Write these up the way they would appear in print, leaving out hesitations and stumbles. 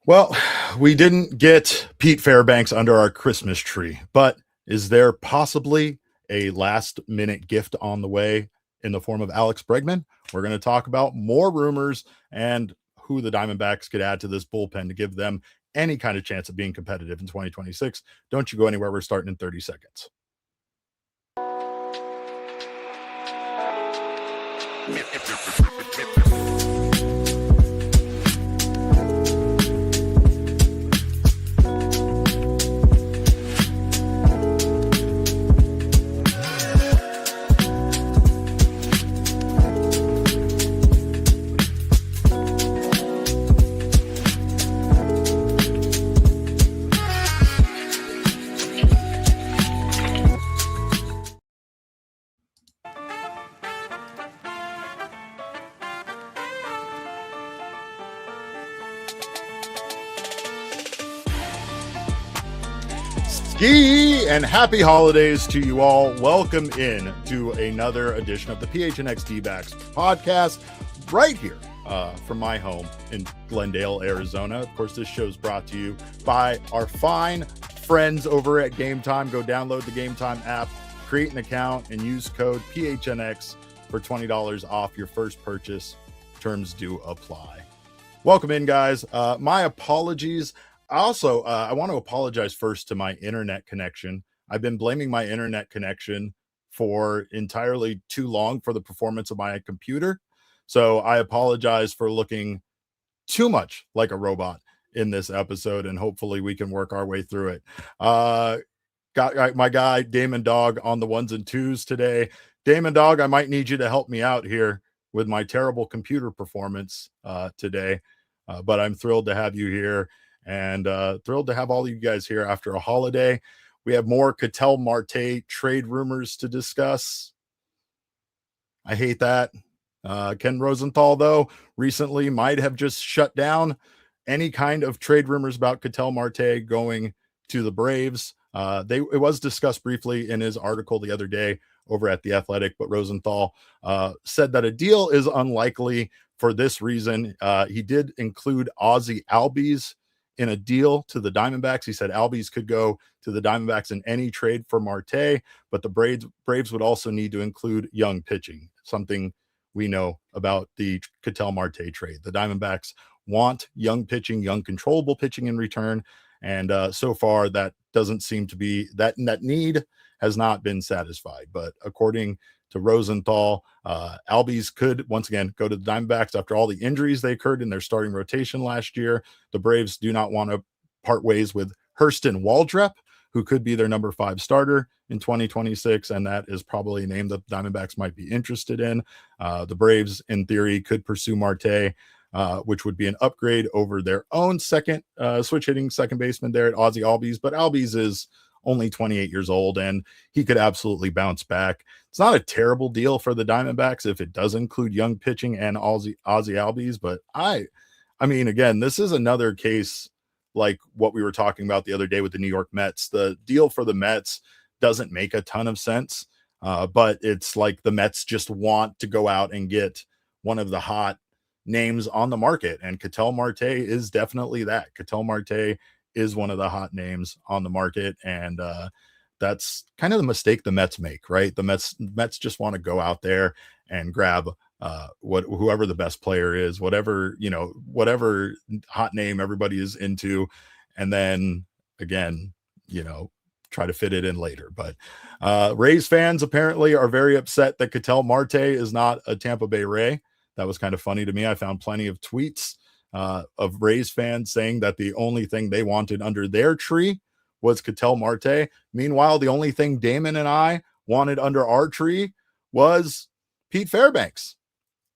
Well, we didn't get Pete Fairbanks under our Christmas tree, but is there possibly a last minute gift on the way in the form of Alex Bregman? We're going to talk about more rumors and who the Diamondbacks could add to this bullpen to give them any kind of chance of being competitive in 2026. Don't you go anywhere. We're starting in 30 seconds. Ski and happy holidays to you all. Welcome in to another edition of the PHNX D-Backs podcast right here from my home in Glendale, Arizona. Of course, this show is brought to you by our fine friends over at Game Time. Go download the Game Time app, create an account, and use code PHNX for $20 off your first purchase. Terms do apply. Welcome in, guys. My apologies. Also, I want to apologize first to my internet connection. I've been blaming my internet connection for entirely too long for the performance of my computer. So I apologize for looking too much like a robot in this episode, and hopefully we can work our way through it. Got my guy, Damon Dawg, on the ones and twos today. Damon Dawg, I might need you to help me out here with my terrible computer performance today, but I'm thrilled to have you here. And thrilled to have all of you guys here after a holiday. We have more Ketel Marte trade rumors to discuss. I hate that. Ken Rosenthal, though, recently might have just shut down any kind of trade rumors about Ketel Marte going to the Braves. It was discussed briefly in his article the other day over at The Athletic, but Rosenthal said that a deal is unlikely for this reason. He did include Ozzie Albies in a deal to the Diamondbacks. He said Albies could go to the Diamondbacks in any trade for Marte, but the Braves would also need to include young pitching, something we know about the Ketel Marte trade. The Diamondbacks want young pitching, young controllable pitching in return, and so far that doesn't seem to be, that need has not been satisfied. But according to Rosenthal, Albies could once again go to the Diamondbacks after all the injuries they occurred in their starting rotation last year. The Braves do not want to part ways with Hurston Waldrep, who could be their number 5 starter in 2026, and that is probably a name that the Diamondbacks might be interested in. The Braves, in theory, could pursue Marte, which would be an upgrade over their own second switch hitting second baseman there at Ozzie Albies, but Albies is only 28 years old, and he could absolutely bounce back. It's not a terrible deal for the Diamondbacks if it does include young pitching and Ozzie Albies, but I mean, again, this is another case like what we were talking about the other day with the New York Mets. The deal for the Mets doesn't make a ton of sense, but it's like the Mets just want to go out and get one of the hot names on the market, and Ketel Marte is definitely that. Ketel Marte is one of the hot names on the market, and that's kind of the mistake the Mets make, right? The Mets just want to go out there and grab whoever the best player is, whatever hot name everybody is into, and then again, try to fit it in later. But Rays fans apparently are very upset that Ketel Marte is not a Tampa Bay Ray. That was kind of funny to me. I found plenty of tweets of Rays fans saying that the only thing they wanted under their tree was Ketel Marte. Meanwhile, the only thing Damon and I wanted under our tree was Pete Fairbanks.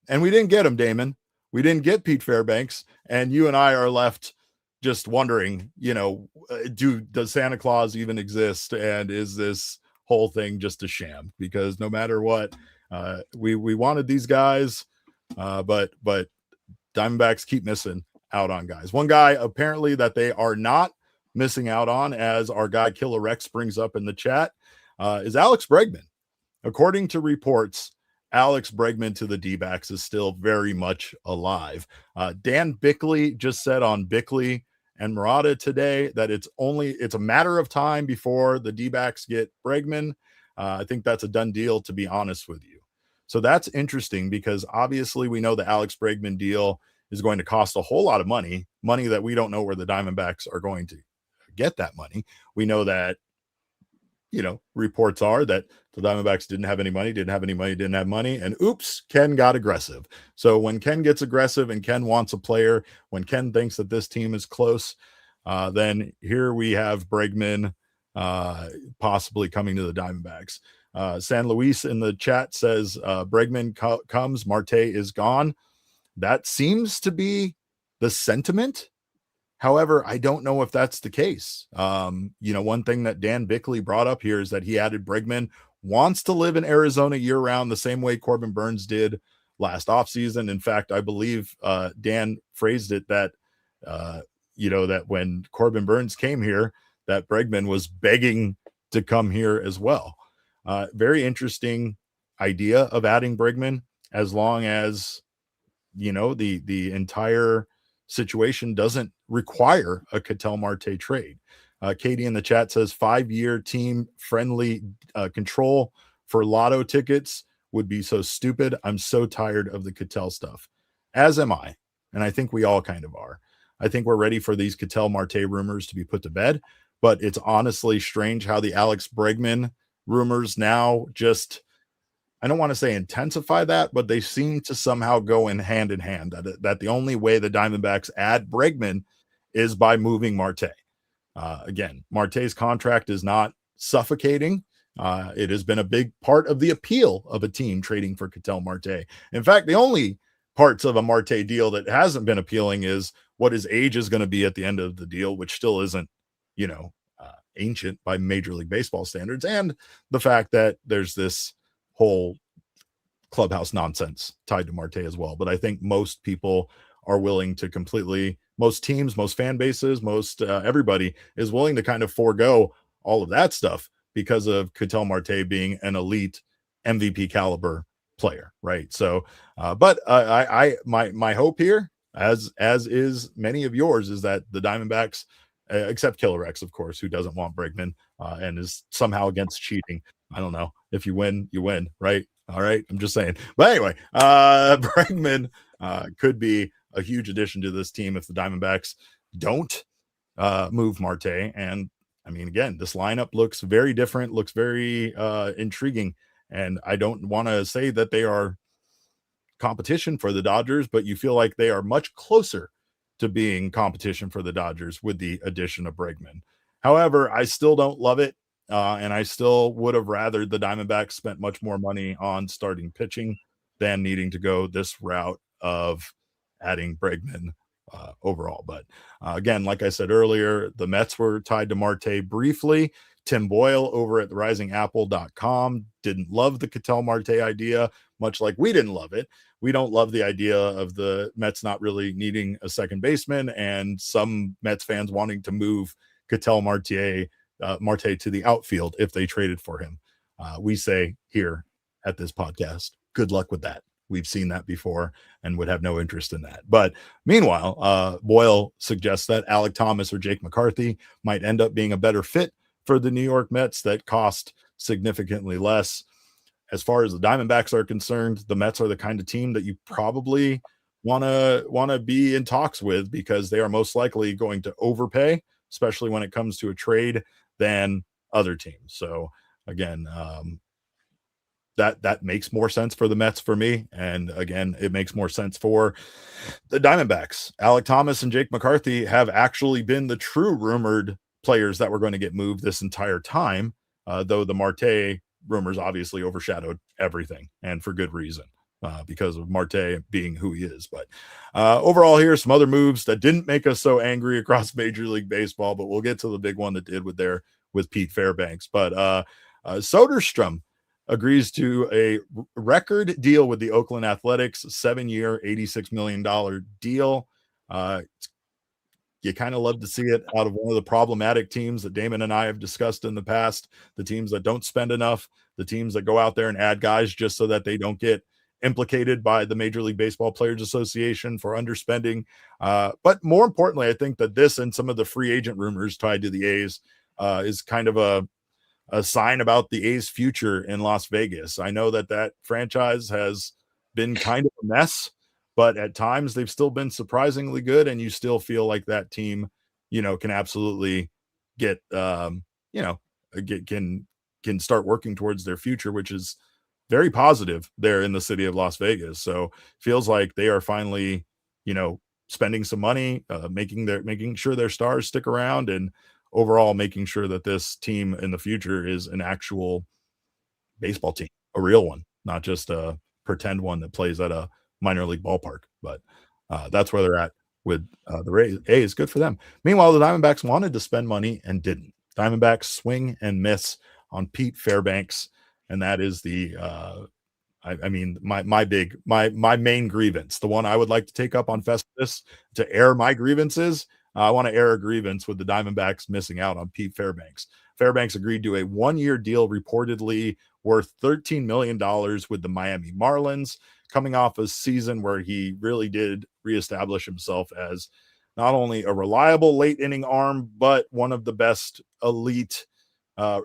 And we didn't get him, Damon. We didn't get Pete Fairbanks. And you and I are left just wondering, does Santa Claus even exist? And is this whole thing just a sham? Because no matter what, we wanted these guys, but Diamondbacks keep missing out on guys. One guy apparently that they are not missing out on, as our guy Killer Rex brings up in the chat, is Alex Bregman. According to reports, Alex Bregman to the D-backs is still very much alive. Dan Bickley just said on Bickley and Murata today that it's a matter of time before the D-backs get Bregman. I think that's a done deal, to be honest with you. So that's interesting because obviously we know the Alex Bregman deal is going to cost a whole lot of money that we don't know where the Diamondbacks are going to get that money. We know that, reports are that the Diamondbacks didn't have any money, and oops, Ken got aggressive. So when Ken gets aggressive and Ken wants a player, when Ken thinks that this team is close, then here we have Bregman possibly coming to the Diamondbacks. San Luis in the chat says Bregman comes, Marte is gone. That seems to be the sentiment. However, I don't know if that's the case. One thing that Dan Bickley brought up here is that he added Bregman wants to live in Arizona year-round the same way Corbin Burnes did last offseason. In fact, I believe Dan phrased it that, that when Corbin Burnes came here, that Bregman was begging to come here as well. Very interesting idea of adding Bregman, as long as, the entire situation doesn't require a Ketel Marte trade. Katie in the chat says 5-year team friendly control for lotto tickets would be so stupid. I'm so tired of the Ketel stuff, as am I. And I think we all kind of are. I think we're ready for these Ketel Marte rumors to be put to bed, but it's honestly strange how the Alex Bregman rumors now just, I don't want to say intensify that, but they seem to somehow go in hand, that the only way the Diamondbacks add Bregman is by moving Marte. Again, Marte's contract is not suffocating. It has been a big part of the appeal of a team trading for Ketel Marte. In fact, the only parts of a Marte deal that hasn't been appealing is what his age is going to be at the end of the deal, which still isn't, ancient by Major League Baseball standards, and the fact that there's this whole clubhouse nonsense tied to Marte as well. But I think most people are willing to most teams, most fan bases, most everybody is willing to kind of forego all of that stuff because of Ketel Marte being an elite MVP caliber player, right? So, but my hope here, as is many of yours, is that the Diamondbacks, except Killer X, of course, who doesn't want Bregman and is somehow against cheating. I don't know. If you win, you win, right? All right. I'm just saying. But anyway, Bregman could be a huge addition to this team if the Diamondbacks don't move Marte. And I mean, again, this lineup looks very different, looks very intriguing. And I don't want to say that they are competition for the Dodgers, but you feel like they are much closer to being competition for the Dodgers with the addition of Bregman. However, I still don't love it. And I still would have rather the Diamondbacks spent much more money on starting pitching than needing to go this route of adding Bregman overall. But again, like I said earlier, the Mets were tied to Marte briefly. Tim Boyle over at therisingapple.com didn't love the Ketel Marte idea, much like we didn't love it. We don't love the idea of the Mets not really needing a second baseman and some Mets fans wanting to move Ketel Marte to the outfield if they traded for him. We say here at this podcast, good luck with that. We've seen that before and would have no interest in that. But meanwhile, Boyle suggests that Alek Thomas or Jake McCarthy might end up being a better fit for the New York Mets that cost significantly less. As far as the Diamondbacks are concerned, the Mets are the kind of team that you probably want to be in talks with, because they are most likely going to overpay, especially when it comes to a trade, than other teams. So again, that makes more sense for the Mets for me. And again, it makes more sense for the Diamondbacks. Alek Thomas and Jake McCarthy have actually been the true rumored players that were going to get moved this entire time, though the Marte rumors obviously overshadowed everything, and for good reason, because of Marte being who he is. But overall, here some other moves that didn't make us so angry across Major League Baseball, but we'll get to the big one that did with Pete Fairbanks. But Soderstrom agrees to a record deal with the Oakland Athletics, 7-year, $86 million deal. You kind of love to see it out of one of the problematic teams that Damon and I have discussed in the past, the teams that don't spend enough, the teams that go out there and add guys just so that they don't get implicated by the Major League Baseball Players Association for underspending. But more importantly, I think that this and some of the free agent rumors tied to the A's is kind of a sign about the A's future in Las Vegas. I know that franchise has been kind of a mess, but at times they've still been surprisingly good, and you still feel like that team, can absolutely get, can start working towards their future, which is very positive there in the city of Las Vegas. So feels like they are finally, spending some money, making sure their stars stick around, and overall making sure that this team in the future is an actual baseball team, a real one, not just a pretend one that plays at a minor league ballpark. But that's where they're at with the A's. Good for them. Meanwhile, the Diamondbacks wanted to spend money and didn't. Diamondbacks swing and miss on Pete Fairbanks, and that is the my main grievance, the one I would like to take up on Festivus to air my grievances. I want to air a grievance with the Diamondbacks missing out on Pete Fairbanks. Fairbanks agreed to a 1-year deal reportedly worth $13 million with the Miami Marlins, coming off a season where he really did reestablish himself as not only a reliable late inning arm, but one of the best elite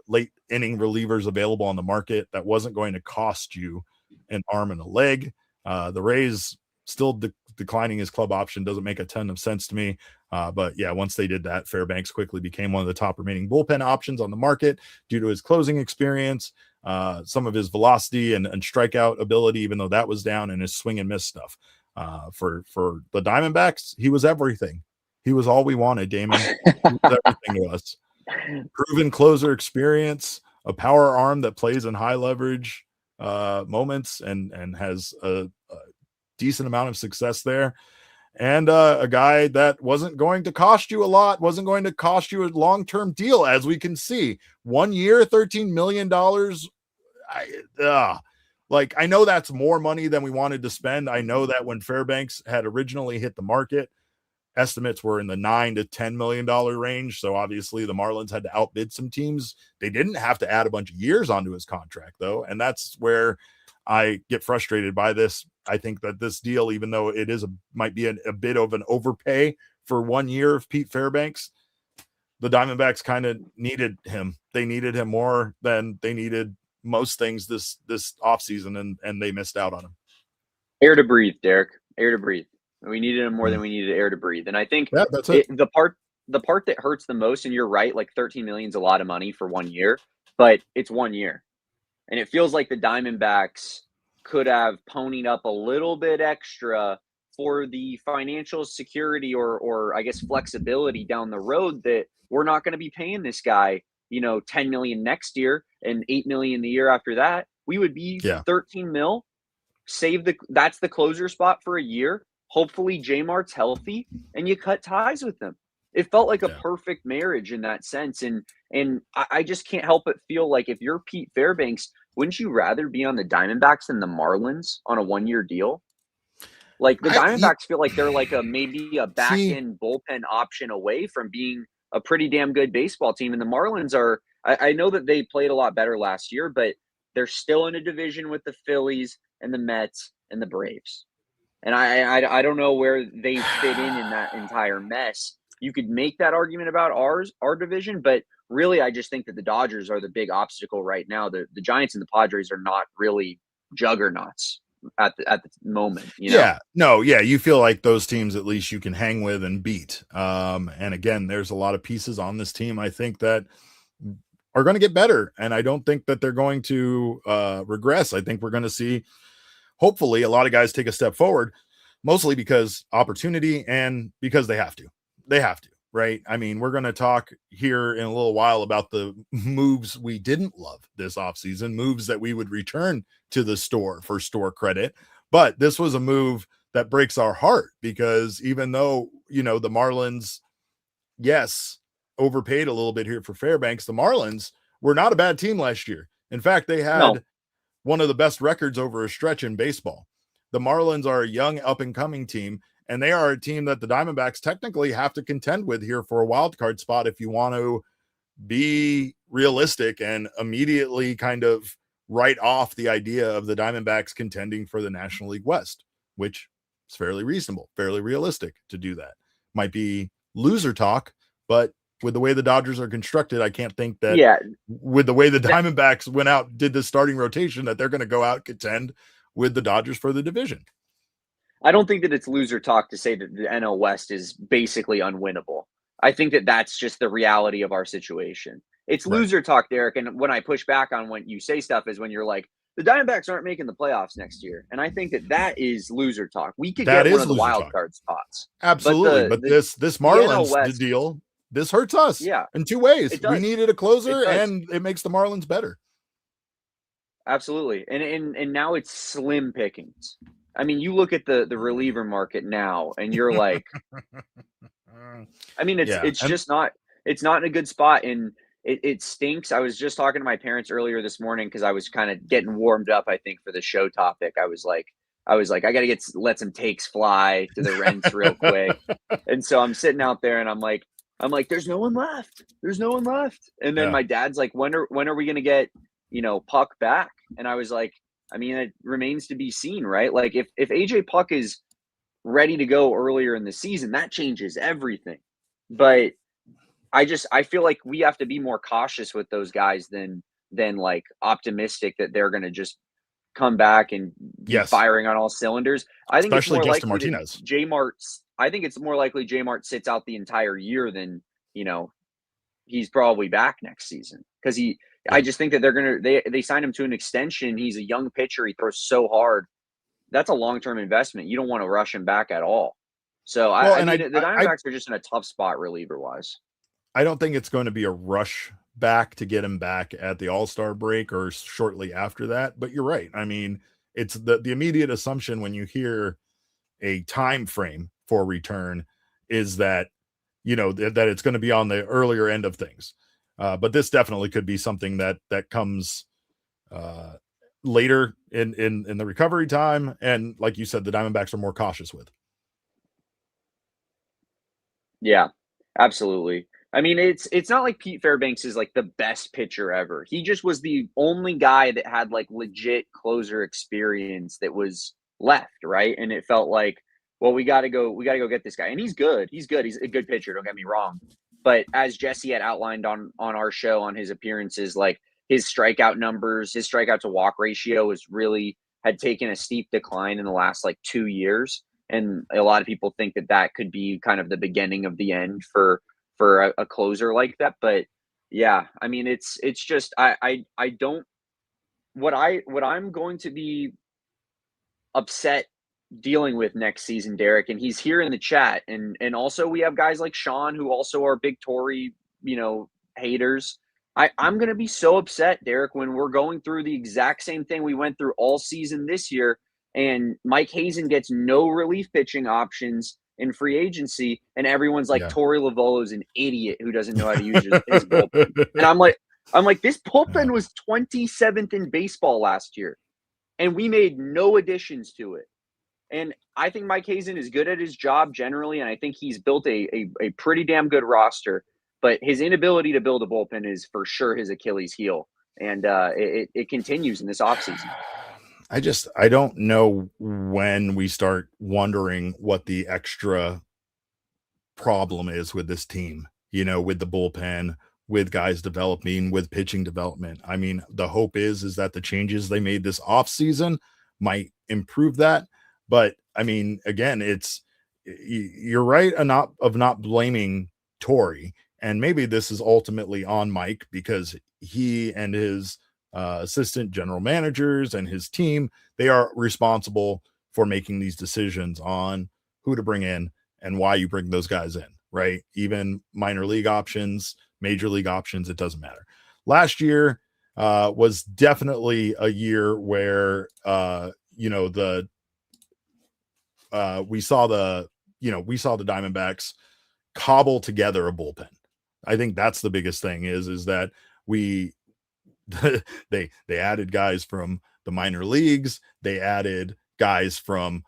late inning relievers available on the market that wasn't going to cost you an arm and a leg. The Rays still declining his club option doesn't make a ton of sense to me. But yeah, once they did that, Fairbanks quickly became one of the top remaining bullpen options on the market due to his closing experience, some of his velocity and strikeout ability, even though that was down, and his swing and miss stuff. For the Diamondbacks, he was everything. He was all we wanted, Damon. He was everything to us. Proven closer experience, a power arm that plays in high leverage moments and has a decent amount of success there. And a guy that wasn't going to cost you a lot, wasn't going to cost you a long-term deal, as we can see. 1 year, $13 million. I know that's more money than we wanted to spend. I know that when Fairbanks had originally hit the market, estimates were in the $9 to $10 million range. So obviously the Marlins had to outbid some teams. They didn't have to add a bunch of years onto his contract, though. And that's where I get frustrated by this. I think that this deal, even though it might be a bit of an overpay for 1 year of Pete Fairbanks, the Diamondbacks kind of needed him. They needed him more than they needed most things this offseason, and they missed out on him. Air to breathe, Derek. Air to breathe. We needed him more than we needed air to breathe. And I think that's it. The part that hurts the most, and you're right, like $13 million is a lot of money for 1 year, but it's 1 year. And it feels like the Diamondbacks could have ponied up a little bit extra for the financial security or I guess flexibility down the road that we're not going to be paying this guy, $10 million next year and $8 million the year after that. We would be 13 mil. That's the closer spot for a year. Hopefully J Mart's healthy and you cut ties with them. It felt like a perfect marriage in that sense. And I just can't help but feel like if you're Pete Fairbanks, wouldn't you rather be on the Diamondbacks than the Marlins on a 1 year deal? Like the Diamondbacks feel like they're like maybe a back end bullpen option away from being a pretty damn good baseball team. And the Marlins are, I know that they played a lot better last year, but they're still in a division with the Phillies and the Mets and the Braves. And I don't know where they fit in that entire mess. You could make that argument about our division, but really I just think that the Dodgers are the big obstacle right now. The Giants and the Padres are not really juggernauts at the moment. You feel like those teams at least you can hang with and beat. And again, there's a lot of pieces on this team I think that are going to get better, and I don't think that they're going to regress. I think we're going to see hopefully a lot of guys take a step forward, mostly because opportunity and because they have to, right? I mean, we're going to talk here in a little while about the moves we didn't love this offseason, moves that we would return to the store for store credit. But this was a move that breaks our heart because even though, the Marlins, overpaid a little bit here for Fairbanks, the Marlins were not a bad team last year. In fact, they had one of the best records over a stretch in baseball. The Marlins are a young up-and-coming team, and they are a team that the Diamondbacks technically have to contend with here for a wild card spot if you want to be realistic and immediately kind of write off the idea of the Diamondbacks contending for the National League West, which is fairly reasonable, fairly realistic to do that. Might be loser talk, but with the way the Dodgers are constructed, I can't think that with the way the Diamondbacks went out, did the starting rotation, that they're going to go out and contend with the Dodgers for the division. I don't think that it's loser talk to say that the NL West is basically unwinnable. I think that that's just the reality of our situation. It's loser talk, Derek. And when I push back on when you say stuff is when you're like, the Diamondbacks aren't making the playoffs next year. And I think that that is loser talk. We could get one of the wild card spots. Absolutely. But this Marlins deal, this hurts us in two ways. We needed a closer and it makes the Marlins better. Absolutely. And now it's slim pickings. I mean, you look at the reliever market now and you're like, I mean, it's just not, it's not in a good spot. And it stinks. I was just talking to my parents earlier this morning because I was kind of getting warmed up, I think, for the show topic. I was like, I got to let some takes fly to the rents real quick. And so I'm sitting out there and I'm like, there's no one left. There's no one left. And then my dad's like, when are we going to get, Puck back? And I was like, I mean, it remains to be seen, right? Like if AJ Puck is ready to go earlier in the season, that changes everything. But I feel like we have to be more cautious with those guys than like optimistic that they're going to just come back and be firing on all cylinders. I think especially it's more likely Martinez. I think it's more likely J Mart sits out the entire year than, he's probably back next season because I just think that they signed him to an extension. He's a young pitcher. He throws so hard. That's a long-term investment. You don't want to rush him back at all. So the Diamondbacks are just in a tough spot reliever-wise. I don't think it's going to be a rush back to get him back at the All-Star break or shortly after that. But you're right. I mean, it's the immediate assumption when you hear a time frame for return is that, that it's going to be on the earlier end of things. But this definitely could be something that comes later in the recovery time. And like you said, the Diamondbacks are more cautious with. Yeah, absolutely. I mean, it's not like Pete Fairbanks is like the best pitcher ever. He just was the only guy that had like legit closer experience that was left, right? And it felt like, well, we got to go get this guy. And he's good. He's good. He's a good pitcher. Don't get me wrong. But as Jesse had outlined on our show on his appearances, like his strikeout numbers, his strikeout to walk ratio had taken a steep decline in the last like 2 years. And a lot of people think that could be kind of the beginning of the end for a closer like that. But yeah, I mean, it's just, I don't, what I'm going to be upset dealing with next season, Derek, and he's here in the chat. And also we have guys like Sean who also are big Tory, haters. I'm going to be so upset, Derek, when we're going through the exact same thing we went through all season this year. And Mike Hazen gets no relief pitching options in free agency. And everyone's like, Torey Lovullo's an idiot who doesn't know how to use his bullpen. And I'm like, this bullpen was 27th in baseball last year. And we made no additions to it. And I think Mike Hazen is good at his job generally. And I think he's built a pretty damn good roster. But his inability to build a bullpen is for sure his Achilles heel. And it continues in this offseason. I don't know when we start wondering what the extra problem is with this team, with the bullpen, with guys developing, with pitching development. I mean, the hope is that the changes they made this offseason might improve that. But I mean, again, you're right of not blaming Torey. And maybe this is ultimately on Mike because he and his assistant general managers and his team, they are responsible for making these decisions on who to bring in and why you bring those guys in, right? Even minor league options, major league options, it doesn't matter. Last year was definitely a year where we saw the Diamondbacks cobble together a bullpen. I think that's the biggest thing is that they added guys from the minor leagues. They added guys from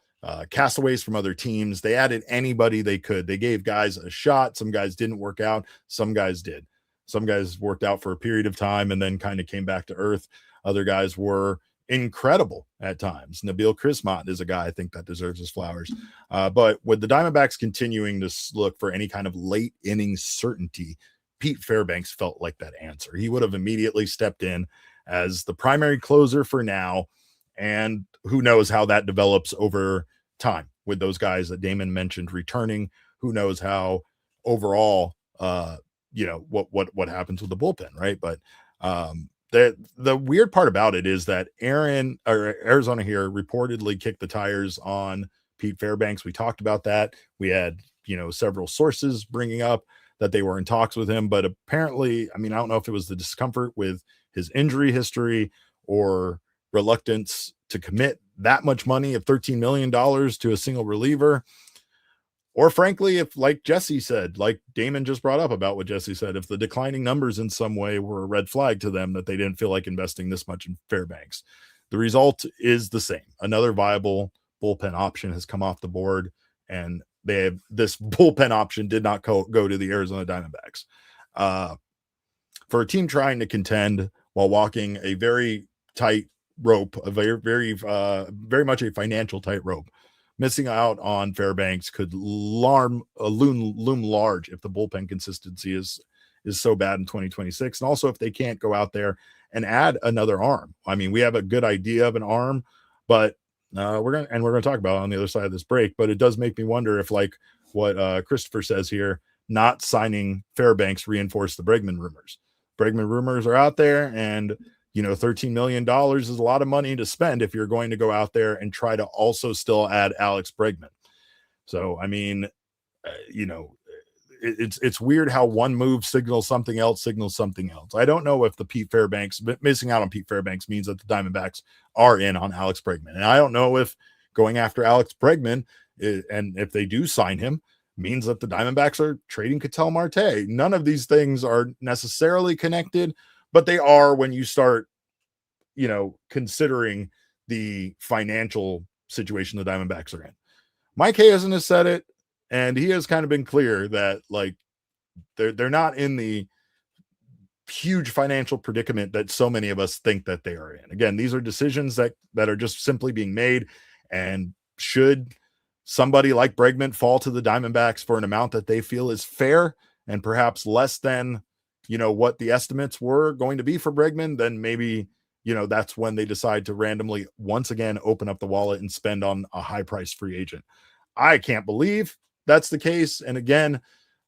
castaways from other teams. They added anybody they could. They gave guys a shot. Some guys didn't work out. Some guys did. Some guys worked out for a period of time and then kind of came back to earth. Other guys were incredible at times. Nabil Krismat is a guy I think that deserves his flowers. But with the Diamondbacks continuing to look for any kind of late inning certainty, Pete Fairbanks felt like that answer. He would have immediately stepped in as the primary closer for now. And who knows how that develops over time with those guys that Damon mentioned returning. Who knows how overall, what happens with the bullpen, right? But the weird part about it is that Arizona here reportedly kicked the tires on Pete Fairbanks. We talked about that. We had, several sources bringing up that they were in talks with him, but apparently, I don't know if it was the discomfort with his injury history or reluctance to commit that much money of $13 million to a single reliever. Or frankly, if like Jesse said, like Damon just brought up about what Jesse said, if the declining numbers in some way were a red flag to them that they didn't feel like investing this much in Fairbanks. The result is the same. Another viable bullpen option has come off the board, and this bullpen option did not go to the Arizona Diamondbacks. For a team trying to contend while walking a very tight rope, a very much a financial tightrope, missing out on Fairbanks could loom large if the bullpen consistency is so bad in 2026. And also if they can't go out there and add another arm. We have a good idea of an arm, but we're going to talk about it on the other side of this break, but it does make me wonder if, like what Christopher says here, not signing Fairbanks reinforced the Bregman rumors. Bregman rumors are out there, and $13 million is a lot of money to spend if you're going to go out there and try to also still add Alex Bregman. So, it's weird how one move signals something else. I don't know if missing out on Pete Fairbanks means that the Diamondbacks are in on Alex Bregman. And I don't know if going after Alex Bregman, and if they do sign him, means that the Diamondbacks are trading Ketel Marte. None of these things are necessarily connected, but they are when you start, considering the financial situation the Diamondbacks are in. Mike Hazen has said it, and he has kind of been clear that they're not in the huge financial predicament that so many of us think that they are in. Again, these are decisions that are just simply being made, and should somebody like Bregman fall to the Diamondbacks for an amount that they feel is fair and perhaps less than what the estimates were going to be for Bregman, then maybe, that's when they decide to randomly once again open up the wallet and spend on a high price free agent. I can't believe that's the case. And again,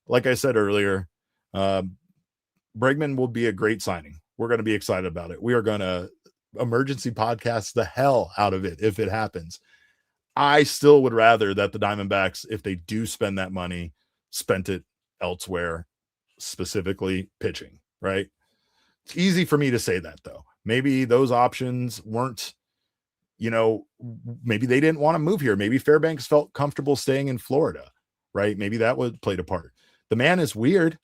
like I said earlier, Bregman will be a great signing. We're going to be excited about it. We are going to emergency podcast the hell out of it if it happens. I still would rather that the Diamondbacks, if they do spend that money, spent it elsewhere, specifically pitching, right? It's easy for me to say that, though. Maybe those options weren't, maybe they didn't want to move here. Maybe Fairbanks felt comfortable staying in Florida, right? Maybe that played a part. The man is weird.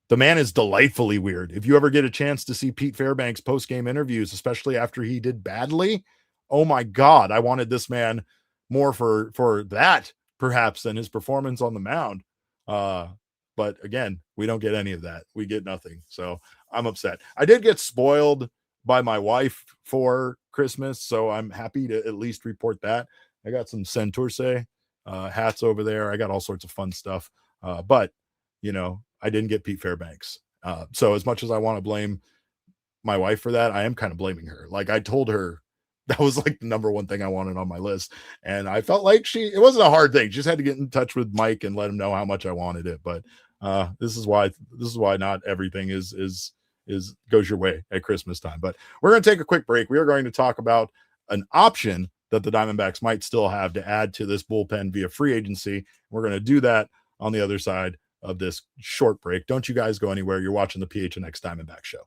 The man is delightfully weird. If you ever get a chance to see Pete Fairbanks post-game interviews, especially after he did badly, oh my God, I wanted this man more for that perhaps than his performance on the mound. But again, we don't get any of that. We get nothing. So I'm upset. I did get spoiled by my wife for Christmas, so I'm happy to at least report that. I got some Santurce hats over there. I got all sorts of fun stuff. But, I didn't get Pete Fairbanks. So as much as I want to blame my wife for that, I am kind of blaming her. Like I told her that was like the number one thing I wanted on my list. And I felt like it wasn't a hard thing. She just had to get in touch with Mike and let him know how much I wanted it. But this is why not everything goes your way at Christmas time. But we're going to take a quick break. We are going to talk about an option that the Diamondbacks might still have to add to this bullpen via free agency. We're going to do that on the other side of this short break. Don't you guys go anywhere. You're watching the PHNX Diamondback Show.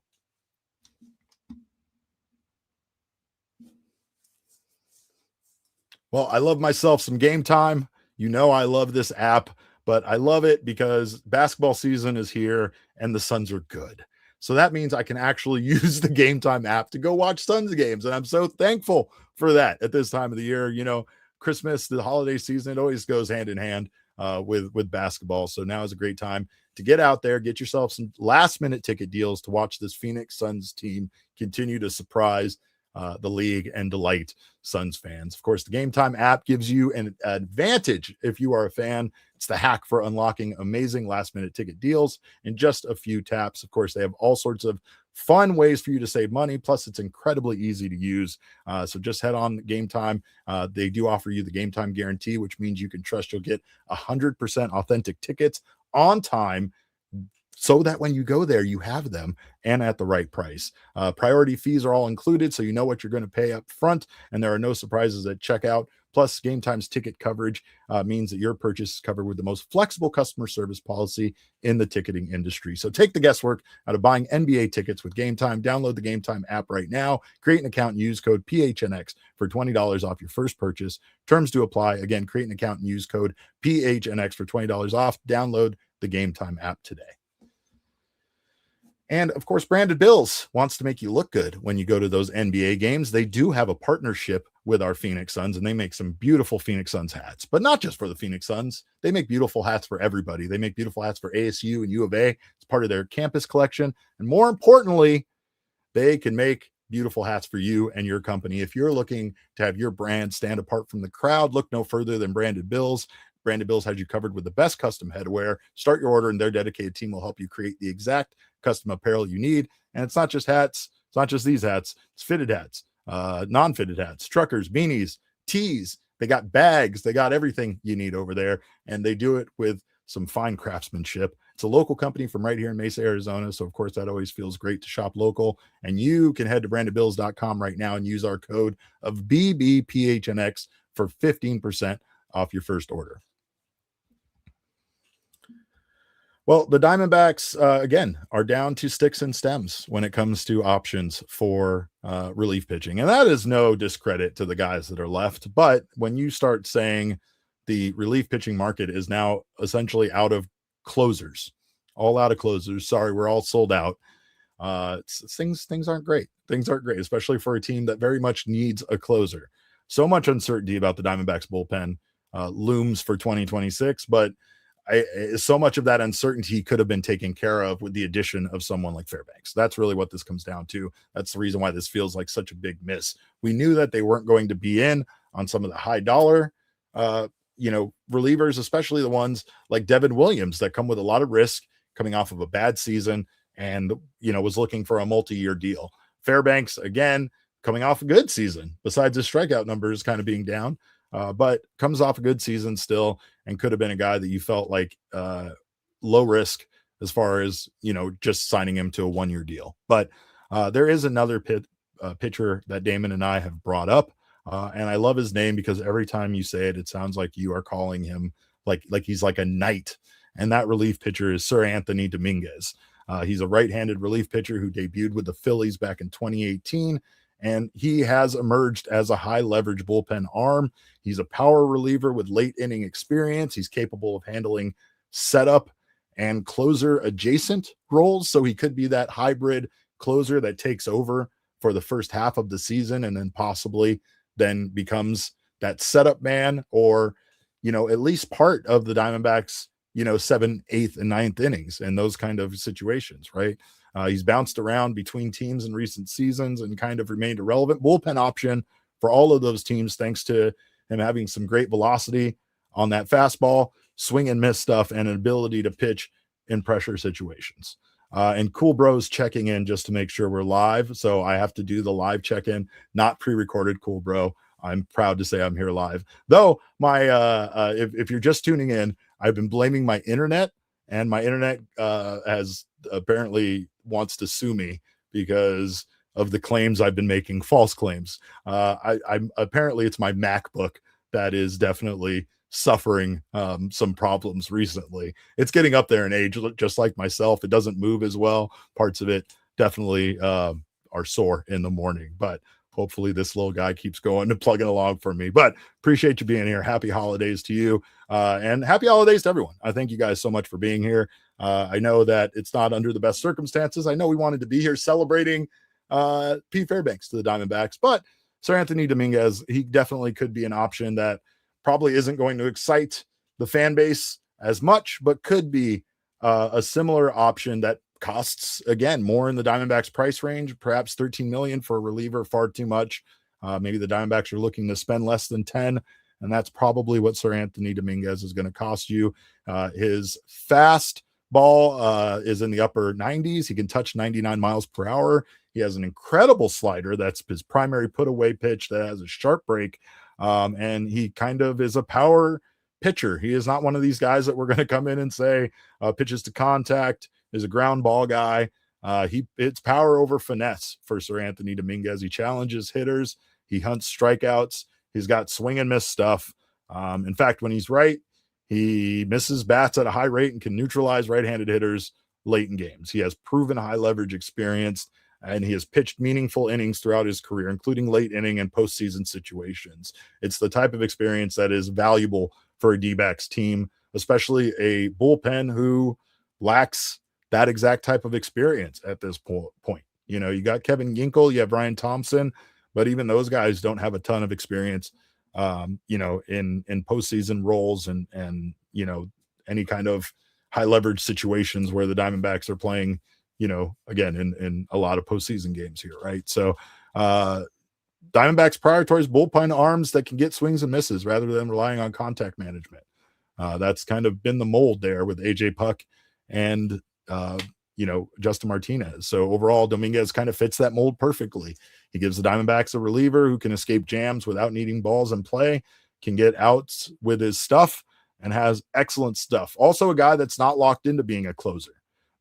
Well, I love myself some Game Time. I love this app, but I love it because basketball season is here and the Suns are good. So that means I can actually use the Game Time app to go watch Suns games. And I'm so thankful for that at this time of the year. Christmas, the holiday season, it always goes hand in hand. with basketball. So now is a great time to get out there, get yourself some last minute ticket deals to watch this Phoenix Suns team continue to surprise the league and delight Suns fans. Of course, the Game Time app gives you an advantage if you are a fan. It's the hack for unlocking amazing last minute ticket deals in just a few taps. Of course, they have all sorts of fun ways for you to save money. Plus, it's incredibly easy to use. So just head on Game Time. They do offer you the Game Time guarantee, which means you can trust you'll get 100% authentic tickets on time, so that when you go there, you have them and at the right price. Priority fees are all included, so you know what you're going to pay up front, and there are no surprises at checkout. Plus, Game Time's ticket coverage means that your purchase is covered with the most flexible customer service policy in the ticketing industry. So take the guesswork out of buying NBA tickets with Game Time. Download the Game Time app right now. Create an account and use code PHNX for $20 off your first purchase. Terms do apply. Again, create an account and use code PHNX for $20 off. Download the Game Time app today. And of course, Branded Bills wants to make you look good when you go to those NBA games. They do have a partnership with our Phoenix Suns, and they make some beautiful Phoenix Suns hats, but not just for the Phoenix Suns. They make beautiful hats for everybody. They make beautiful hats for ASU and U of A. It's part of their campus collection. And more importantly, they can make beautiful hats for you and your company. If you're looking to have your brand stand apart from the crowd, look no further than Branded Bills. Branded Bills has you covered with the best custom headwear. Start your order, and their dedicated team will help you create the exact custom apparel you need. And it's not just hats. It's not just these hats. It's fitted hats, non-fitted hats, truckers, beanies, tees. They got bags. They got everything you need over there. And they do it with some fine craftsmanship. It's a local company from right here in Mesa, Arizona. So, of course, that always feels great to shop local. And you can head to brandedbills.com right now and use our code of BBPHNX for 15% off your first order. Well, the Diamondbacks, again, are down to sticks and stems when it comes to options for relief pitching. And that is no discredit to the guys that are left. But when you start saying the relief pitching market is now essentially out of closers, all out of closers, sorry, we're all sold out. Things aren't great. Things aren't great, especially for a team that very much needs a closer. So much uncertainty about the Diamondbacks bullpen looms for 2026, but so much of that uncertainty could have been taken care of with the addition of someone like Fairbanks. That's really what this comes down to. That's the reason why this feels like such a big miss. We knew that they weren't going to be in on some of the high dollar, relievers, especially the ones like Devin Williams that come with a lot of risk coming off of a bad season and, was looking for a multi-year deal. Fairbanks, again, coming off a good season, besides his strikeout numbers kind of being down. But comes off a good season still and could have been a guy that you felt like low risk as far as, just signing him to a 1-year deal. But there is another pitcher that Damon and I have brought up. And I love his name because every time you say it, it sounds like you are calling him like he's like a knight. And that relief pitcher is Seranthony Dominguez. He's a right-handed relief pitcher who debuted with the Phillies back in 2018. And he has emerged as a high leverage bullpen arm. He's a power reliever with late inning experience. He's capable of handling setup and closer adjacent roles. So he could be that hybrid closer that takes over for the first half of the season and then possibly then becomes that setup man or, at least part of the Diamondbacks, 7th, 8th, and 9th innings and those kind of situations, right? He's bounced around between teams in recent seasons and kind of remained a relevant bullpen option for all of those teams, thanks to him having some great velocity on that fastball, swing and miss stuff, and an ability to pitch in pressure situations. And Cool Bro's checking in just to make sure we're live. So I have to do the live check-in, not pre-recorded. Cool Bro, I'm proud to say I'm here live. Though my if you're just tuning in, I've been blaming my internet, and my internet has apparently wants to sue me because of the claims I've been making, false claims. I'm apparently it's my MacBook that is definitely suffering some problems recently. It's getting up there in age, just like myself. It doesn't move as well. Parts of it definitely are sore in the morning, but hopefully this little guy keeps going and plugging along for me. But appreciate you being here. Happy holidays to you, and happy holidays to everyone. I thank you guys so much for being here. I know that it's not under the best circumstances. I know we wanted to be here celebrating Pete Fairbanks to the Diamondbacks, but Seranthony Dominguez, he definitely could be an option that probably isn't going to excite the fan base as much, but could be a similar option that costs, again, more in the Diamondbacks price range, perhaps 13 million for a reliever, far too much. Maybe the Diamondbacks are looking to spend less than 10, and that's probably what Seranthony Dominguez is going to cost you. His fast ball is in the upper 90s. He can touch 99 miles per hour. He has an incredible slider. That's his primary put away pitch that has a sharp break. And he kind of is a power pitcher. He is not one of these guys that we're going to come in and say pitches to contact, is a ground ball guy. It's power over finesse for Seranthony Dominguez. He challenges hitters. He hunts strikeouts. He's got swing and miss stuff. In fact, when he's right, he misses bats at a high rate and can neutralize right-handed hitters late in games. He has proven high leverage experience, and he has pitched meaningful innings throughout his career, including late inning and postseason situations. It's the type of experience that is valuable for a D-backs team, especially a bullpen who lacks that exact type of experience at this point. You know, you got Kevin Ginkel, you have Ryan Thompson, but even those guys don't have a ton of experience, you know, in postseason roles and, you know, any kind of high leverage situations where the Diamondbacks are playing, you know, again, in a lot of postseason games here. Right. So, Diamondbacks prioritize bullpen arms that can get swings and misses rather than relying on contact management. That's kind of been the mold there with AJ Puck and, you know, Justin Martinez. So overall, Dominguez kind of fits that mold perfectly. He gives the Diamondbacks a reliever who can escape jams without needing balls in play, can get outs with his stuff, and has excellent stuff. Also a guy that's not locked into being a closer.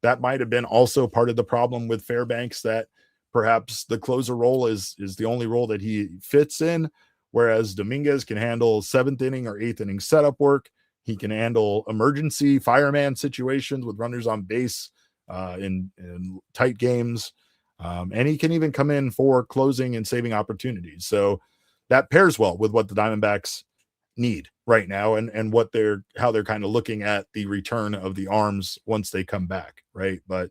That might have been also part of the problem with Fairbanks, that perhaps the closer role is the only role that he fits in, whereas Dominguez can handle 7th inning or 8th inning setup work. He can handle emergency fireman situations with runners on base in tight games. And he can even come in for closing and saving opportunities. So that pairs well with what the Diamondbacks need right now and how they're kind of looking at the return of the arms once they come back. Right. But,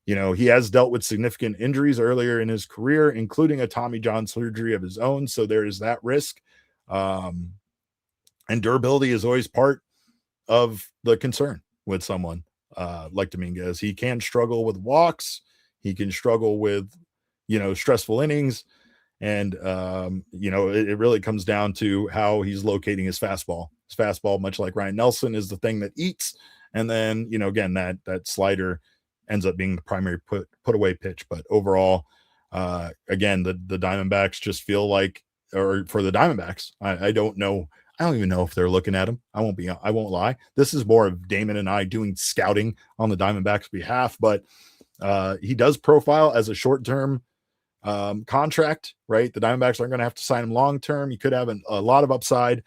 you know, he has dealt with significant injuries earlier in his career, including a Tommy John surgery of his own. So there is that risk. And durability is always part of the concern with someone like Dominguez. He can struggle with walks. He can struggle with, you know, stressful innings. And, you know, it really comes down to how he's locating his fastball. His fastball, much like Ryan Nelson, is the thing that eats. And then, you know, again, that slider ends up being the primary put away pitch. But overall, again, the Diamondbacks just feel like, or for the Diamondbacks, I don't know. I don't even know if they're looking at him. I won't lie. This is more of Damon and I doing scouting on the Diamondbacks behalf, but he does profile as a short-term contract, right? The Diamondbacks aren't going to have to sign him long-term. He could have a lot of upside,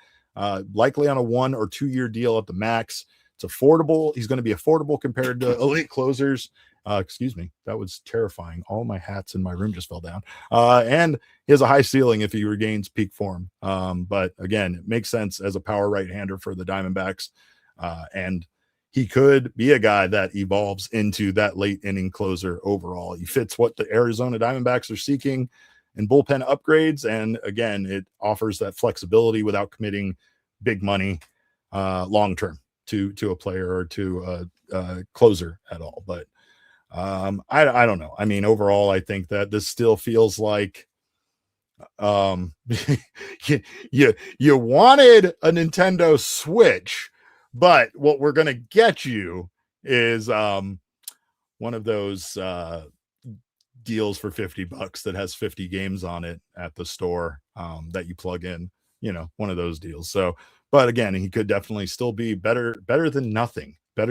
likely on a 1 or 2 year deal at the max. It's affordable. He's going to be affordable compared to elite closers. Excuse me. That was terrifying. All my hats in my room just fell down. And he has a high ceiling if he regains peak form. But again, it makes sense as a power right-hander for the Diamondbacks. And he could be a guy that evolves into that late inning closer overall. He fits what the Arizona Diamondbacks are seeking in bullpen upgrades. And again, it offers that flexibility without committing big money long-term to a player or to a closer at all. But I don't know. I mean, overall, I think that this still feels like you wanted a Nintendo Switch, but what we're going to get you is one of those deals for $50 that has 50 games on it at the store that you plug in, you know, one of those deals. So, but again, he could definitely still be better than nothing for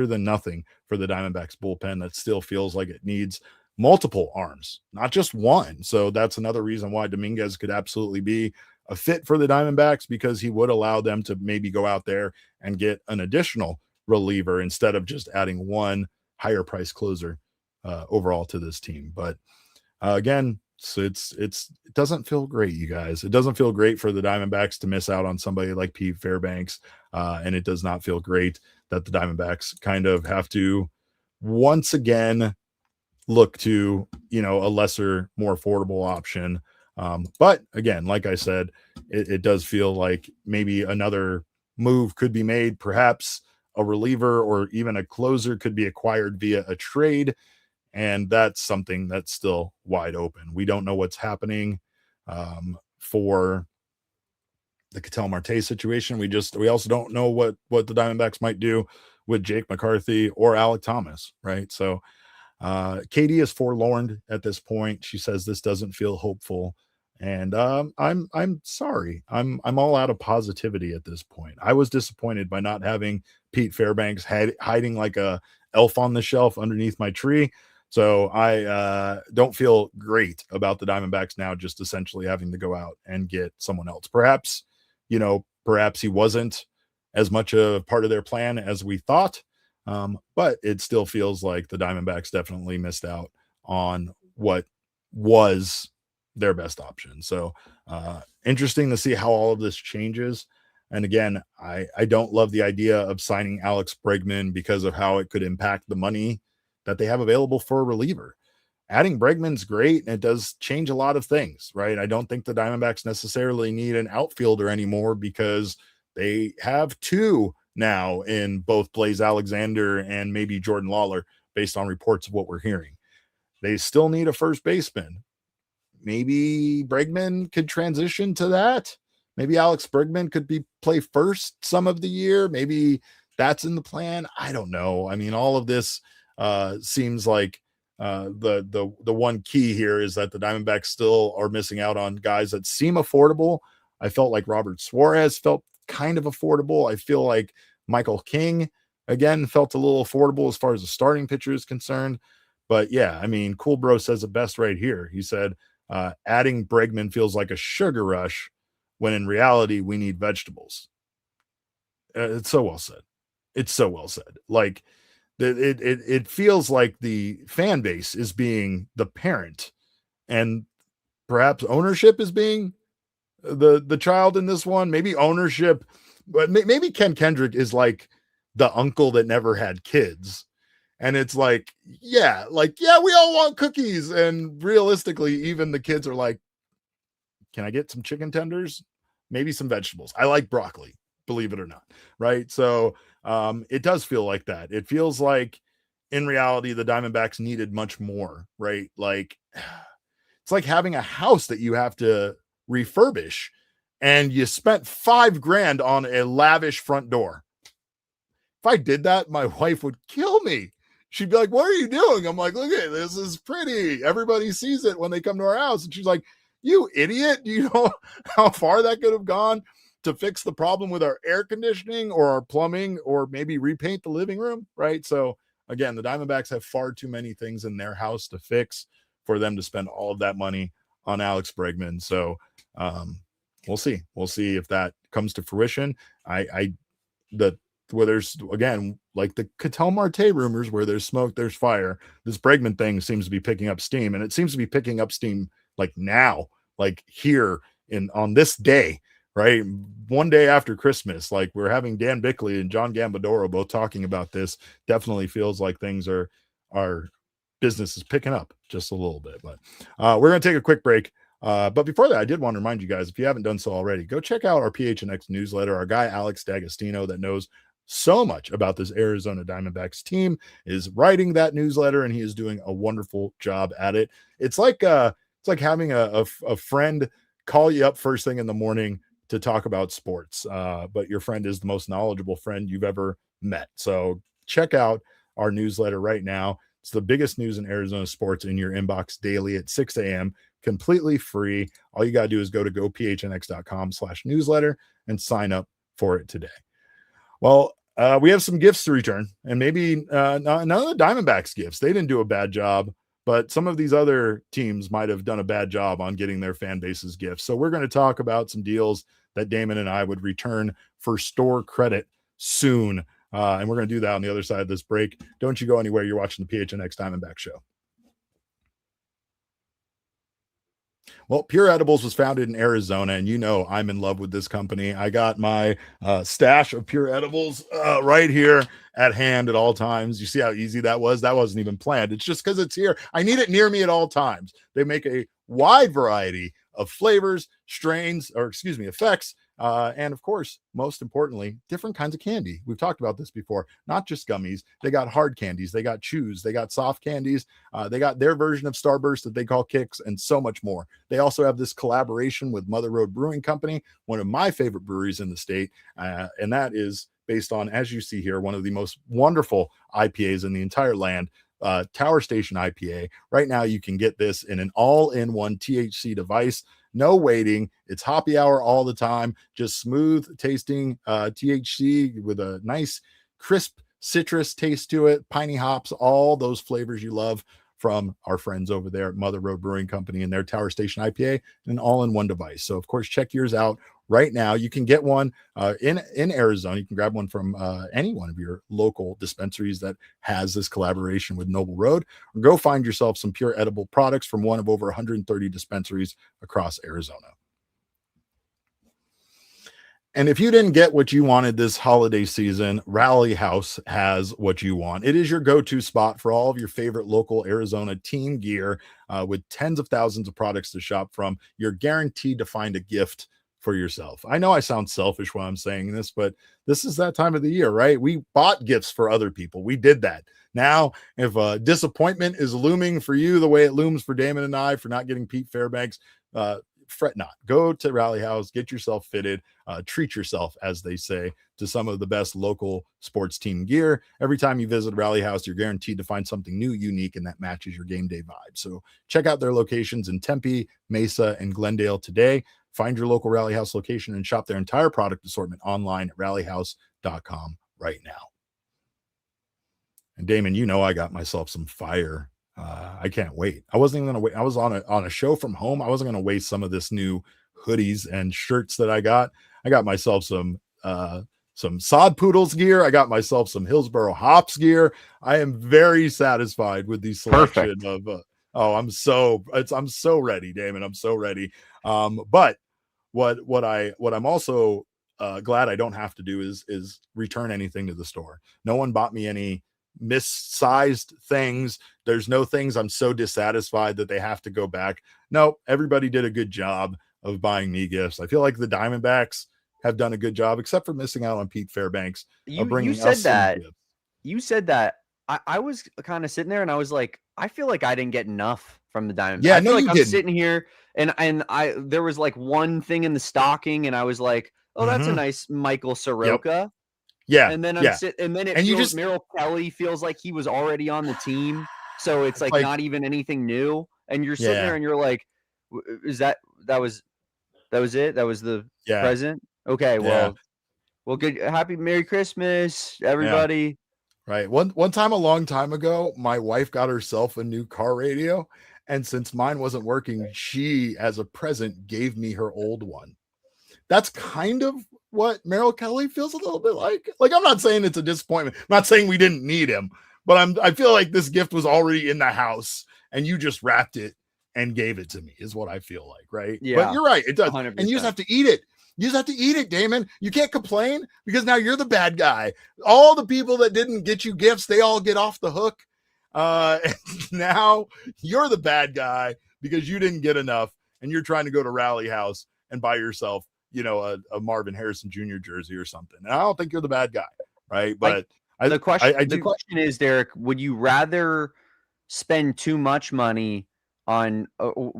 the Diamondbacks bullpen that still feels like it needs multiple arms, not just one. So that's another reason why Dominguez could absolutely be a fit for the Diamondbacks, because he would allow them to maybe go out there and get an additional reliever instead of just adding one higher price closer overall to this team. But again, so it doesn't feel great, you guys. It doesn't feel great for the Diamondbacks to miss out on somebody like Pete Fairbanks. And it does not feel great that the Diamondbacks kind of have to once again look to, you know, a lesser, more affordable option. But again, like I said, it does feel like maybe another move could be made. Perhaps a reliever or even a closer could be acquired via a trade. And that's something that's still wide open. We don't know what's happening for the Ketel Marte situation. We also don't know what the Diamondbacks might do with Jake McCarthy or Alec Thomas, right? So Katie is forlorn at this point. She says this doesn't feel hopeful, and I'm sorry. I'm all out of positivity at this point. I was disappointed by not having Pete Fairbanks hiding like a elf on the shelf underneath my tree. So I don't feel great about the Diamondbacks now, just essentially having to go out and get someone else. Perhaps he wasn't as much a part of their plan as we thought. But it still feels like the Diamondbacks definitely missed out on what was their best option. So interesting to see how all of this changes. And again, I don't love the idea of signing Alex Bregman because of how it could impact the money that they have available for a reliever. Adding Bregman's great, and it does change a lot of things, right? I don't think the Diamondbacks necessarily need an outfielder anymore because they have two now in both Blaze Alexander and maybe Jordan Lawler, based on reports of what we're hearing. They still need a first baseman. Maybe Bregman could transition to that. Maybe Alex Bregman could play first some of the year. Maybe that's in the plan. I don't know. I mean, all of this seems like the one key here is that the Diamondbacks still are missing out on guys that seem affordable. I felt like Robert Suarez felt kind of affordable. I feel like Michael King again felt a little affordable as far as the starting pitcher is concerned. But yeah, I mean, Cool Bro says it best right here. He said, adding Bregman feels like a sugar rush when in reality we need vegetables. It's so well said. It's so well said. Like it feels like the fan base is being the parent and perhaps ownership is being the child in this one. Maybe ownership, but maybe Ken Kendrick is like the uncle that never had kids. And it's like, yeah, we all want cookies. And realistically, even the kids are like, can I get some chicken tenders? Maybe some vegetables. I like broccoli, believe it or not. Right. So it does feel like that. It feels like in reality, the Diamondbacks needed much more, right? Like it's like having a house that you have to refurbish and you spent $5,000 on a lavish front door. If I did that, my wife would kill me. She'd be like, what are you doing? I'm like, look at this is pretty. Everybody sees it when they come to our house. And she's like, you idiot. Do you know how far that could have gone to fix the problem with our air conditioning or our plumbing or maybe repaint the living room? Right. So again, the Diamondbacks have far too many things in their house to fix for them to spend all of that money on Alex Bregman. So we'll see. We'll see if that comes to fruition. Where there's, again, like the Ketel Marte rumors, where there's smoke, there's fire. This Bregman thing seems to be picking up steam, and it seems to be picking up steam like now, like here on this day, right? One day after Christmas, like we're having Dan Bickley and John Gambadoro both talking about this. Definitely feels like things are business is picking up just a little bit. But we're going to take a quick break. But before that, I did want to remind you guys, if you haven't done so already, go check out our PHNX newsletter. Our guy, Alex D'Agostino, that knows so much about this Arizona Diamondbacks team, is writing that newsletter, and he is doing a wonderful job at it. It's like having a friend call you up first thing in the morning to talk about sports, but your friend is the most knowledgeable friend you've ever met. So check out our newsletter right now. It's the biggest news in Arizona sports in your inbox daily at 6 a.m. completely free. All you got to do is go to gophnx.com/newsletter and sign up for it today. Well, we have some gifts to return, and maybe none of the Diamondbacks gifts. They didn't do a bad job, but some of these other teams might have done a bad job on getting their fan bases gifts. So we're going to talk about some deals that Damon and I would return for store credit soon. And we're going to do that on the other side of this break. Don't you go anywhere. You're watching the PHNX Diamondback Show. Well, Pure Edibles was founded in Arizona, and you know I'm in love with this company. I got my stash of Pure Edibles right here at hand at all times. You see how easy that was? That wasn't even planned. It's just because it's here. I need it near me at all times. They make a wide variety of flavors, strains, effects, And of course, most importantly, different kinds of candy. We've talked about this before, not just gummies. They got hard candies, they got chews, they got soft candies, they got their version of Starburst that they call Kicks, and so much more. They also have this collaboration with Mother Road Brewing Company, one of my favorite breweries in the state. And that is based on, as you see here, one of the most wonderful IPAs in the entire land. Tower Station IPA. Right now, you can get this in an all-in-one THC device. No waiting. It's happy hour all the time. Just smooth tasting THC with a nice, crisp citrus taste to it. Piney hops, all those flavors you love from our friends over there at Mother Road Brewing Company and their Tower Station IPA, an all-in-one device. So, of course, check yours out right now. You can get one in Arizona. You can grab one from any one of your local dispensaries that has this collaboration with Noble Road, or go find yourself some pure edible products from one of over 130 dispensaries across Arizona. And if you didn't get what you wanted this holiday season, Rally House has what you want. It is your go-to spot for all of your favorite local Arizona team gear with tens of thousands of products to shop from. You're guaranteed to find a gift for yourself. I know I sound selfish when I'm saying this, but this is that time of the year, right? We bought gifts for other people. We did that. Now, if disappointment is looming for you the way it looms for Damon and I for not getting Pete Fairbanks, fret not. Go to Rally House, get yourself fitted, treat yourself, as they say, to some of the best local sports team gear. Every time you visit Rally House, you're guaranteed to find something new, unique, and that matches your game day vibe. So check out their locations in Tempe, Mesa, and Glendale today. Find your local Rally House location and shop their entire product assortment online at rallyhouse.com right now. And Damon, you know I got myself some fire. I can't wait. I wasn't even going to wait. I was on a show from home. I wasn't going to waste some of this new hoodies and shirts that I got. I got myself some Sod Poodles gear. I got myself some Hillsboro Hops gear. I am very satisfied with the selection of I'm so ready, Damon. I'm so ready. But what I'm also glad I don't have to do is return anything to the store. No one bought me any missized things. There's no things I'm so dissatisfied that they have to go back. No, everybody did a good job of buying me gifts. I feel like the Diamondbacks have done a good job, except for missing out on Pete Fairbanks. You said that. I was kind of sitting there and I was like, I feel like I didn't get enough from the Diamondbacks. Yeah, I feel no, like you I'm didn't. sitting here and there was like one thing in the stocking and I was like, oh, that's a nice Michael Soroka. Yep. Yeah. And then Merrill Kelly feels like he was already on the team. So it's like not even anything new. And you're sitting there and you're like, is that was it? That was the present? Okay, well, good. Happy Merry Christmas, everybody. Yeah. Right. One time, a long time ago, my wife got herself a new car radio. And since mine wasn't working, she, as a present, gave me her old one. That's kind of what Merrill Kelly feels a little bit like. Like, I'm not saying it's a disappointment. I'm not saying we didn't need him, but I feel like this gift was already in the house and you just wrapped it and gave it to me is what I feel like. Right. Yeah. But you're right. It does. 100%. And you just have to eat it. You just have to eat it, Damon. You can't complain because now you're the bad guy. All the people that didn't get you gifts, they all get off the hook. And now you're the bad guy because you didn't get enough and you're trying to go to Rally House and buy yourself, a Marvin Harrison Jr. jersey or something. And I don't think you're the bad guy, right? But the question is, Derek, would you rather spend too much money on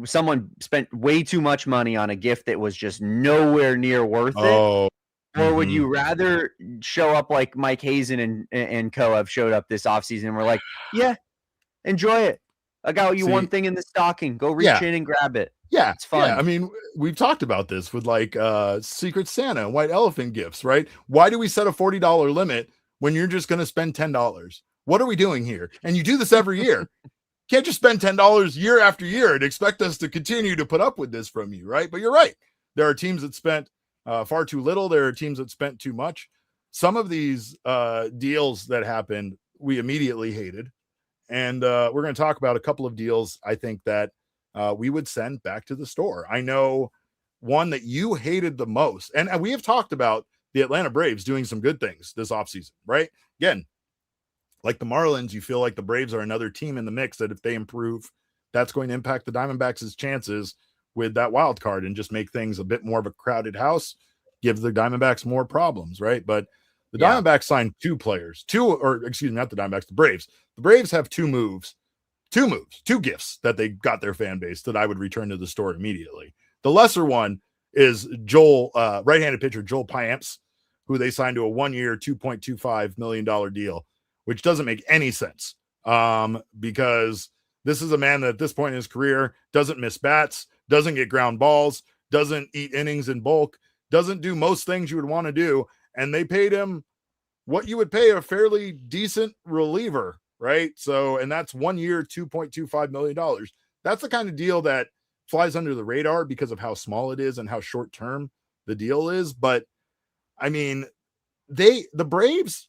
someone spent way too much money on a gift that was just nowhere near worth it? Or would you rather show up like Mike Hazen and co have showed up this offseason and we're like, yeah, enjoy it. I got you one thing in the stocking. Go reach in and grab it. Yeah, it's fun. Yeah. I mean, we've talked about this with like Secret Santa and White Elephant gifts, right? Why do we set a $40 limit when you're just going to spend $10? What are we doing here? And you do this every year. Can't just spend $10 year after year and expect us to continue to put up with this from you, right? But you're right. There are teams that spent far too little. There are teams that spent too much. Some of these deals that happened, we immediately hated. And we're going to talk about a couple of deals I think that we would send back to the store. I know one that you hated the most. And we have talked about the Atlanta Braves doing some good things this offseason, right? Again, like the Marlins, you feel like the Braves are another team in the mix that if they improve, that's going to impact the Diamondbacks' chances with that wild card and just make things a bit more of a crowded house. give the Diamondbacks more problems, right? But the Yeah. Diamondbacks signed two the Braves. The Braves have two gifts that they got their fan base that I would return to the store immediately. The lesser one is right-handed pitcher Joel Payamps, who they signed to a 1-year, $2.25 million deal, which doesn't make any sense because this is a man that at this point in his career doesn't miss bats, doesn't get ground balls, doesn't eat innings in bulk, doesn't do most things you would want to do, and they paid him what you would pay a fairly decent reliever, right? So, and that's 1 year, $2.25 million. That's the kind of deal that flies under the radar because of how small it is and how short term the deal is. But I mean, the Braves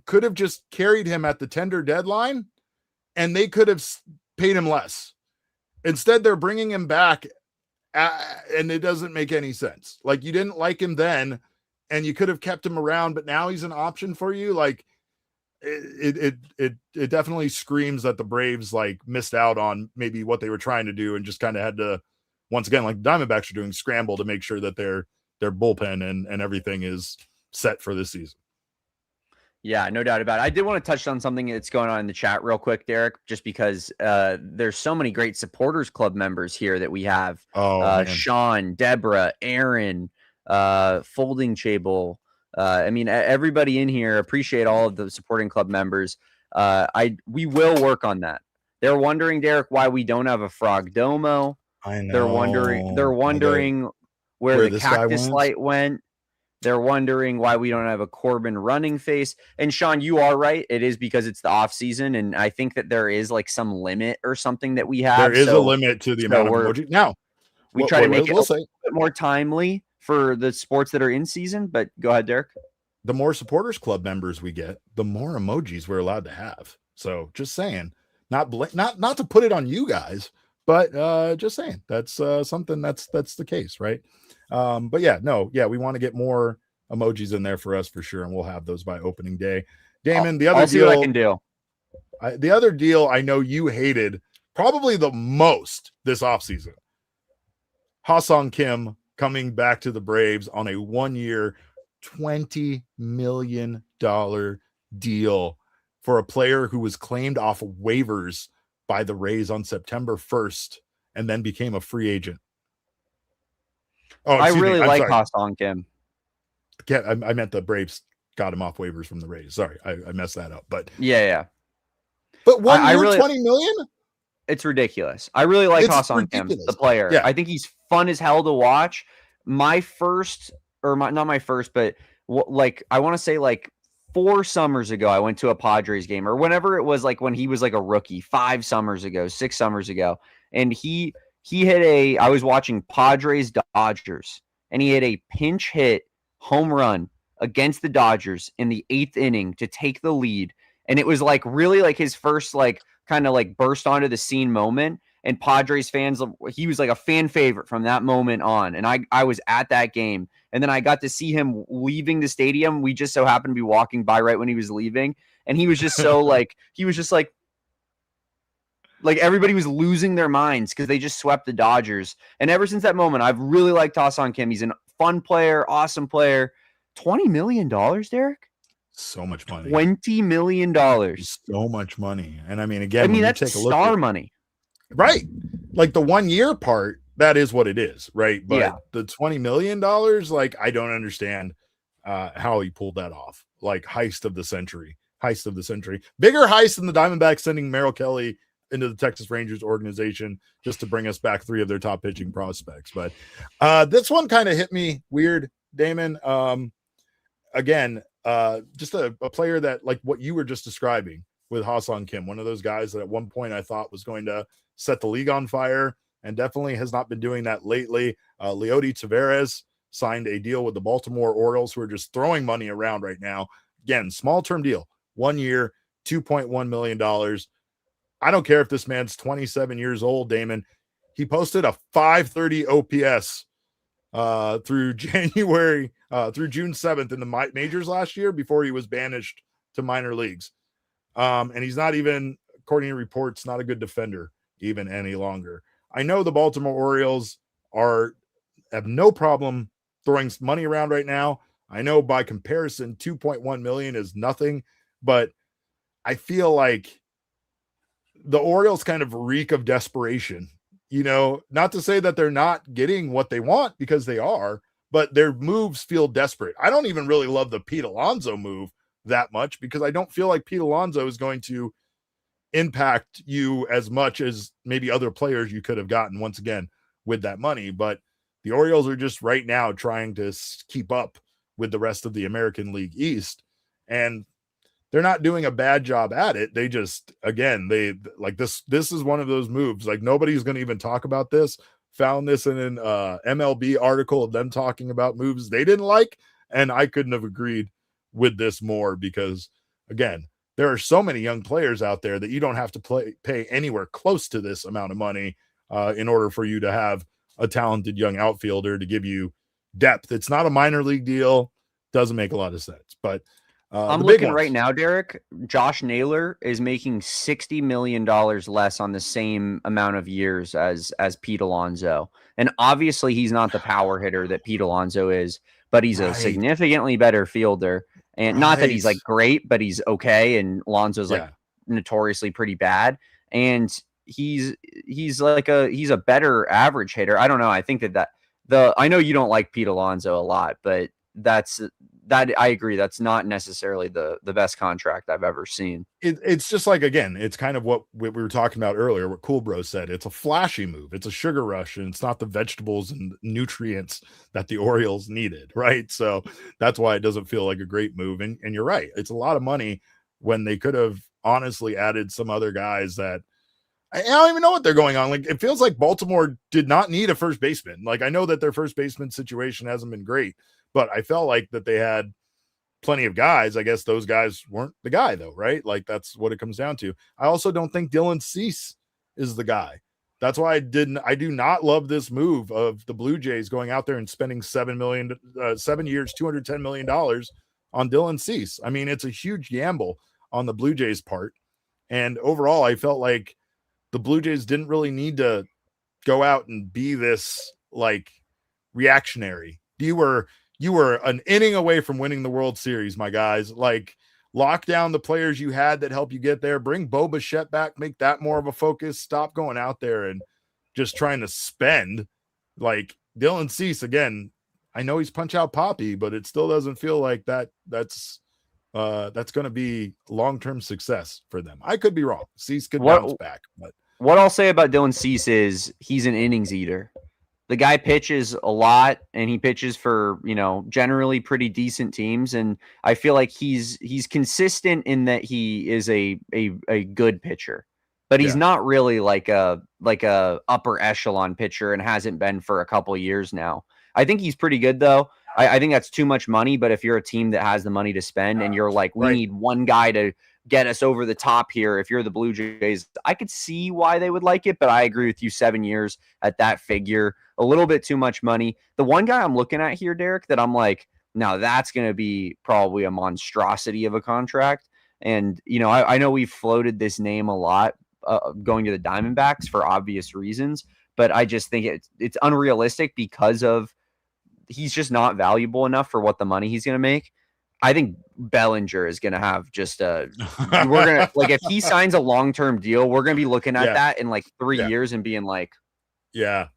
could have just carried him at the tender deadline and they could have paid him less. Instead, they're bringing him back and it doesn't make any sense. Like, you didn't like him then and you could have kept him around, but now he's an option for you. Like, it definitely screams that the Braves like missed out on maybe what they were trying to do and just kind of had to, once again, like Diamondbacks are doing, scramble to make sure that their bullpen and everything is set for this season. Yeah, no doubt about it. I did want to touch on something that's going on in the chat real quick, Derek, just because there's so many great supporters club members here that we have. Sean, Deborah, Aaron, Folding Table. I mean, everybody in here, appreciate all of the supporting club members. We will work on that. They're wondering, Derek, why we don't have a Frog Domo. I know. They're wondering where the cactus light went. They're wondering why we don't have a Corbin running face. And Sean, you are right. It is because it's the off season. And I think that there is like some limit or something that we have. There is a limit to the amount of emoji. Now, we try to make it a bit more timely for the sports that are in season, but go ahead, Derek. The more supporters club members we get, the more emojis we're allowed to have. So just saying, not to put it on you guys, but just saying that's something that's the case, right? But we want to get more emojis in there for us for sure, and we'll have those by opening day. Damon, I'll see what I can do. The other deal I know you hated probably the most this offseason. Ha-Seong Kim coming back to the Braves on a 1-year, $20 million deal for a player who was claimed off waivers by the Rays on September 1st and then became a free agent. I really like Ha-Seong Kim. I meant the Braves got him off waivers from the Rays. Sorry, I messed that up. But yeah. But 1 year, $20 million? It's ridiculous. I really like Ha-Seong Kim, the player. Yeah. I think he's fun as hell to watch. Not my first, but I want to say like 4 summers ago, I went to a Padres game, or whenever it was, like when he was like a rookie, 6 summers ago, and he hit I was watching Padres Dodgers, and he hit a pinch hit home run against the Dodgers in the 8th inning to take the lead. And it was like really like his first like kind of like burst onto the scene moment. And Padres fans, he was like a fan favorite from that moment on. And I was at that game. And then I got to see him leaving the stadium. We just so happened to be walking by right when he was leaving. And he was just so like everybody was losing their minds because they just swept the Dodgers. And ever since that moment, I've really liked Ha-Seong Kim. He's a fun player, awesome player. $20 million, Derek? So much money. $20 million. So much money. And I mean, again, that's take a look star money. Right. Like the 1 year part, that is what it is, right? But the $20 million, like, I don't understand how he pulled that off. Like, heist of the century. Bigger heist than the Diamondbacks sending Merrill Kelly into the Texas Rangers organization just to bring us back 3 of their top pitching prospects. But this one kind of hit me weird, Damon. Again, just a player that, like what you were just describing with Ha-Seong Kim, one of those guys that at one point I thought was going to set the league on fire and definitely has not been doing that lately. Leody Taveras signed a deal with the Baltimore Orioles, who are just throwing money around right now. Again, small term deal, 1 year, $2.1 million. I don't care if this man's 27 years old, Damon. He posted a 530 OPS through June 7th in the majors last year before he was banished to minor leagues. And he's not even, according to reports, not a good defender even any longer. I know the Baltimore Orioles have no problem throwing money around right now. I know by comparison, 2.1 million is nothing, but I feel like the Orioles kind of reek of desperation. Not to say that they're not getting what they want, because they are, but their moves feel desperate. I don't even really love the Pete Alonso move that much, because I don't feel like Pete Alonso is going to impact you as much as maybe other players you could have gotten once again with that money. But the Orioles are just right now trying to keep up with the rest of the American League East, and they're not doing a bad job at it. They just, again, they like this is one of those moves. Like, nobody's going to even talk about this. Found this in an MLB article of them talking about moves they didn't like, and I couldn't have agreed with this more, because again, there are so many young players out there that you don't have to pay anywhere close to this amount of money in order for you to have a talented young outfielder to give you depth. It's not a minor league deal. Doesn't make a lot of sense. But I'm looking right now, Derek. Josh Naylor is making $60 million less on the same amount of years as Pete Alonso. And obviously he's not the power hitter that Pete Alonso is, but he's a significantly better fielder. And not that he's like great, but he's okay. And Alonso's like notoriously pretty bad. And he's a better average hitter. I don't know. I think I know you don't like Pete Alonso a lot, but I agree. That's not necessarily the best contract I've ever seen. It's just like, again, it's kind of what we were talking about earlier, what Cool Bro said. It's a flashy move. It's a sugar rush, and it's not the vegetables and nutrients that the Orioles needed, right? So that's why it doesn't feel like a great move. And you're right. It's a lot of money when they could have honestly added some other guys that I don't even know what they're going on. Like, it feels like Baltimore did not need a first baseman. Like, I know that their first baseman situation hasn't been great, but I felt like that they had plenty of guys. I guess those guys weren't the guy, though, right? Like, that's what it comes down to. I also don't think Dylan Cease is the guy. That's why I do not love this move of the Blue Jays going out there and spending 7 years, $210 million on Dylan Cease. I mean, it's a huge gamble on the Blue Jays part. And overall, I felt like the Blue Jays didn't really need to go out and be this like reactionary. You were an inning away from winning the World Series, my guys. Like, lock down the players you had that help you get there. Bring Bo Bichette back. Make that more of a focus. Stop going out there and just trying to spend. Like, Dylan Cease, again, I know he's punch out Poppy, but it still doesn't feel like that's going to be long-term success for them. I could be wrong. Cease could bounce back. But what I'll say about Dylan Cease is he's an innings eater. The guy pitches a lot, and he pitches for, generally pretty decent teams. And I feel like he's consistent in that he is a good pitcher, but he's not really like a upper echelon pitcher, and hasn't been for a couple of years now. I think he's pretty good though. I think that's too much money, but if you're a team that has the money to spend and you're like, we need one guy to get us over the top here, if you're the Blue Jays, I could see why they would like it, but I agree with you. 7 years at that figure, a little bit too much money. The one guy I'm looking at here, Derek, that I'm like, now that's going to be probably a monstrosity of a contract. And, I know we've floated this name a lot going to the Diamondbacks for obvious reasons, but I just think it's unrealistic because of he's just not valuable enough for what the money he's going to make. I think Bellinger is going to have just we're going to, like, if he signs a long-term deal, we're going to be looking at that in like 3 years and being like, yeah.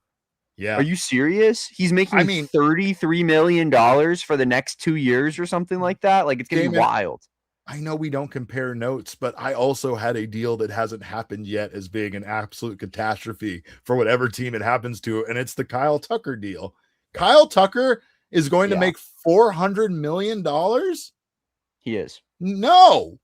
Are you serious? He's making $33 million for the next 2 years or something like that. Like, it's going to be wild. I know we don't compare notes, but I also had a deal that hasn't happened yet as being an absolute catastrophe for whatever team it happens to. And it's the Kyle Tucker deal. Kyle Tucker is going to make $400 million. He is. No,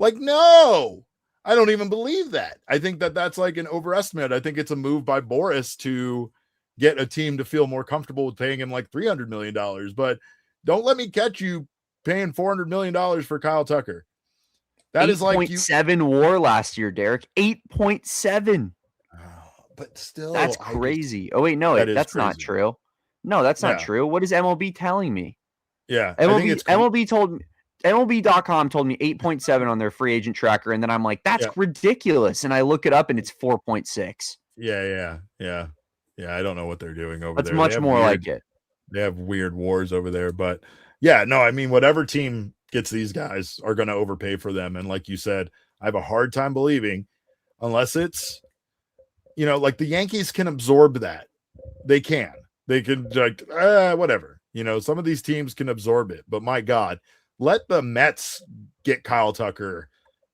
I don't even believe that. I think that's like an overestimate. I think it's a move by Boris to get a team to feel more comfortable with paying him like $300 million, but don't let me catch you paying $400 million for Kyle Tucker. That is like 8.7 WAR last year, Derek. 8.7. But still, that's crazy. Oh wait, no, that's crazy. Not true. No, that's not true. What is MLB telling me? Yeah, MLB told me. MLB.com told me 8.7 on their free agent tracker, and then I'm like, that's ridiculous. And I look it up, and it's 4.6. Yeah. I don't know what they're doing over there. That's much more like it. They have weird wars over there. But yeah, no, I mean, whatever team gets these guys are going to overpay for them. And like you said, I have a hard time believing, unless it's, like the Yankees can absorb that. They can. They can, like, whatever. Some of these teams can absorb it. But my God, let the Mets get Kyle Tucker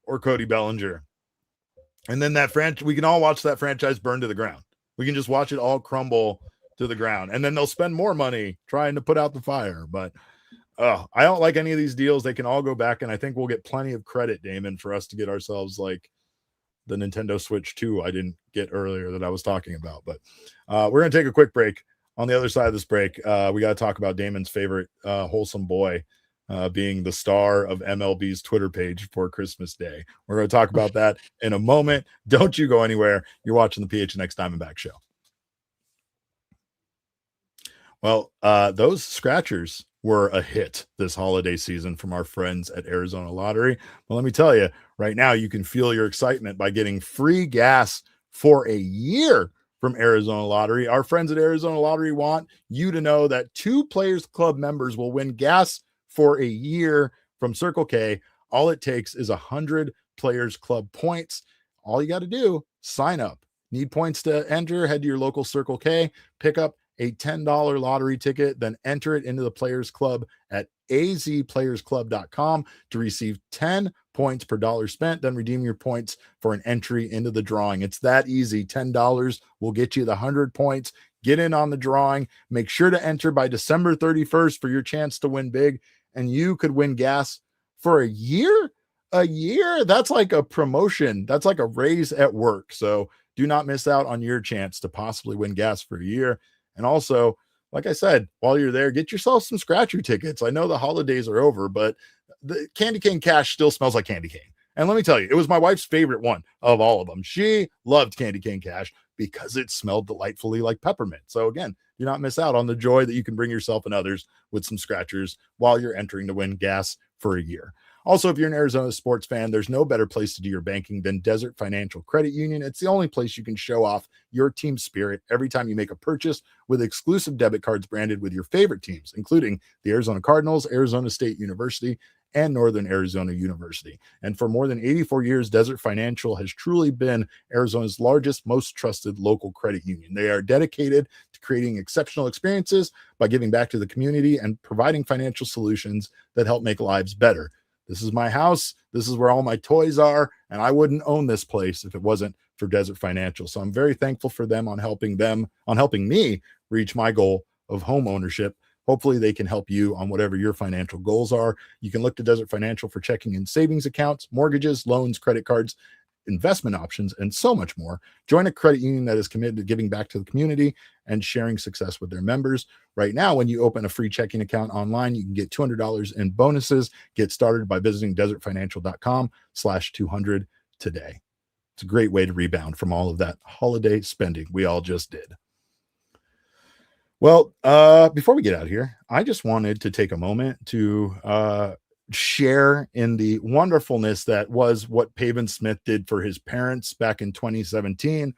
or Cody Bellinger. And then we can all watch that franchise burn to the ground. We can just watch it all crumble to the ground. And then they'll spend more money trying to put out the fire. But I don't like any of these deals. They can all go back, and I think we'll get plenty of credit, Damon, for us to get ourselves like the Nintendo Switch 2 I didn't get earlier that I was talking about. But we're going to take a quick break. On the other side of this break, we got to talk about Damon's favorite wholesome boy, being the star of MLB's Twitter page for Christmas Day. We're going to talk about that in a moment. Don't you go anywhere. You're watching the PHNX Diamondback Show. Well, those scratchers were a hit this holiday season from our friends at Arizona Lottery. Well, let me tell you, right now you can feel your excitement by getting free gas for a year from Arizona Lottery. Our friends at Arizona Lottery want you to know that 2 Players Club members will win gas for a year from Circle K. All it takes is 100 Players Club points. All you got to do, sign up. Need points to enter? Head to your local Circle K, pick up a $10 lottery ticket, then enter it into the Players Club at azplayersclub.com to receive 10 points per dollar spent. Then redeem your points for an entry into the drawing. It's that easy. $10 will get you the 100 points. Get in on the drawing. Make sure to enter by December 31st for your chance to win big. And you could win gas for a year. A year? That's like a promotion. That's like a raise at work. So do not miss out on your chance to possibly win gas for a year. And also, like I said, while you're there, get yourself some scratcher tickets. I know the holidays are over, but the candy cane cash still smells like candy cane. And let me tell you, it was my wife's favorite one of all of them. She loved candy cane cash because it smelled delightfully like peppermint. So again, do not miss out on the joy that you can bring yourself and others with some scratchers while you're entering to win gas for a year. Also, if you're an Arizona sports fan, there's no better place to do your banking than Desert Financial Credit Union. It's the only place you can show off your team spirit every time you make a purchase with exclusive debit cards branded with your favorite teams, including the Arizona Cardinals, Arizona State University, and Northern Arizona University. And for more than 84 years, Desert Financial has truly been Arizona's largest, most trusted local credit union. They are dedicated to creating exceptional experiences by giving back to the community and providing financial solutions that help make lives better. This is my house. This is where all my toys are. And I wouldn't own this place if it wasn't for Desert Financial. So I'm very thankful for them on helping me reach my goal of home ownership. Hopefully they can help you on whatever your financial goals are. You can look to Desert Financial for checking and savings accounts, mortgages, loans, credit cards, investment options, and so much more. Join a credit union that is committed to giving back to the community and sharing success with their members. Right now, when you open a free checking account online, you can get $200 in bonuses. Get started by visiting desertfinancial.com/200 today. It's a great way to rebound from all of that holiday spending we all just did. Well, before we get out of here, I just wanted to take a moment to share in the wonderfulness that was what Pavin Smith did for his parents back in 2017.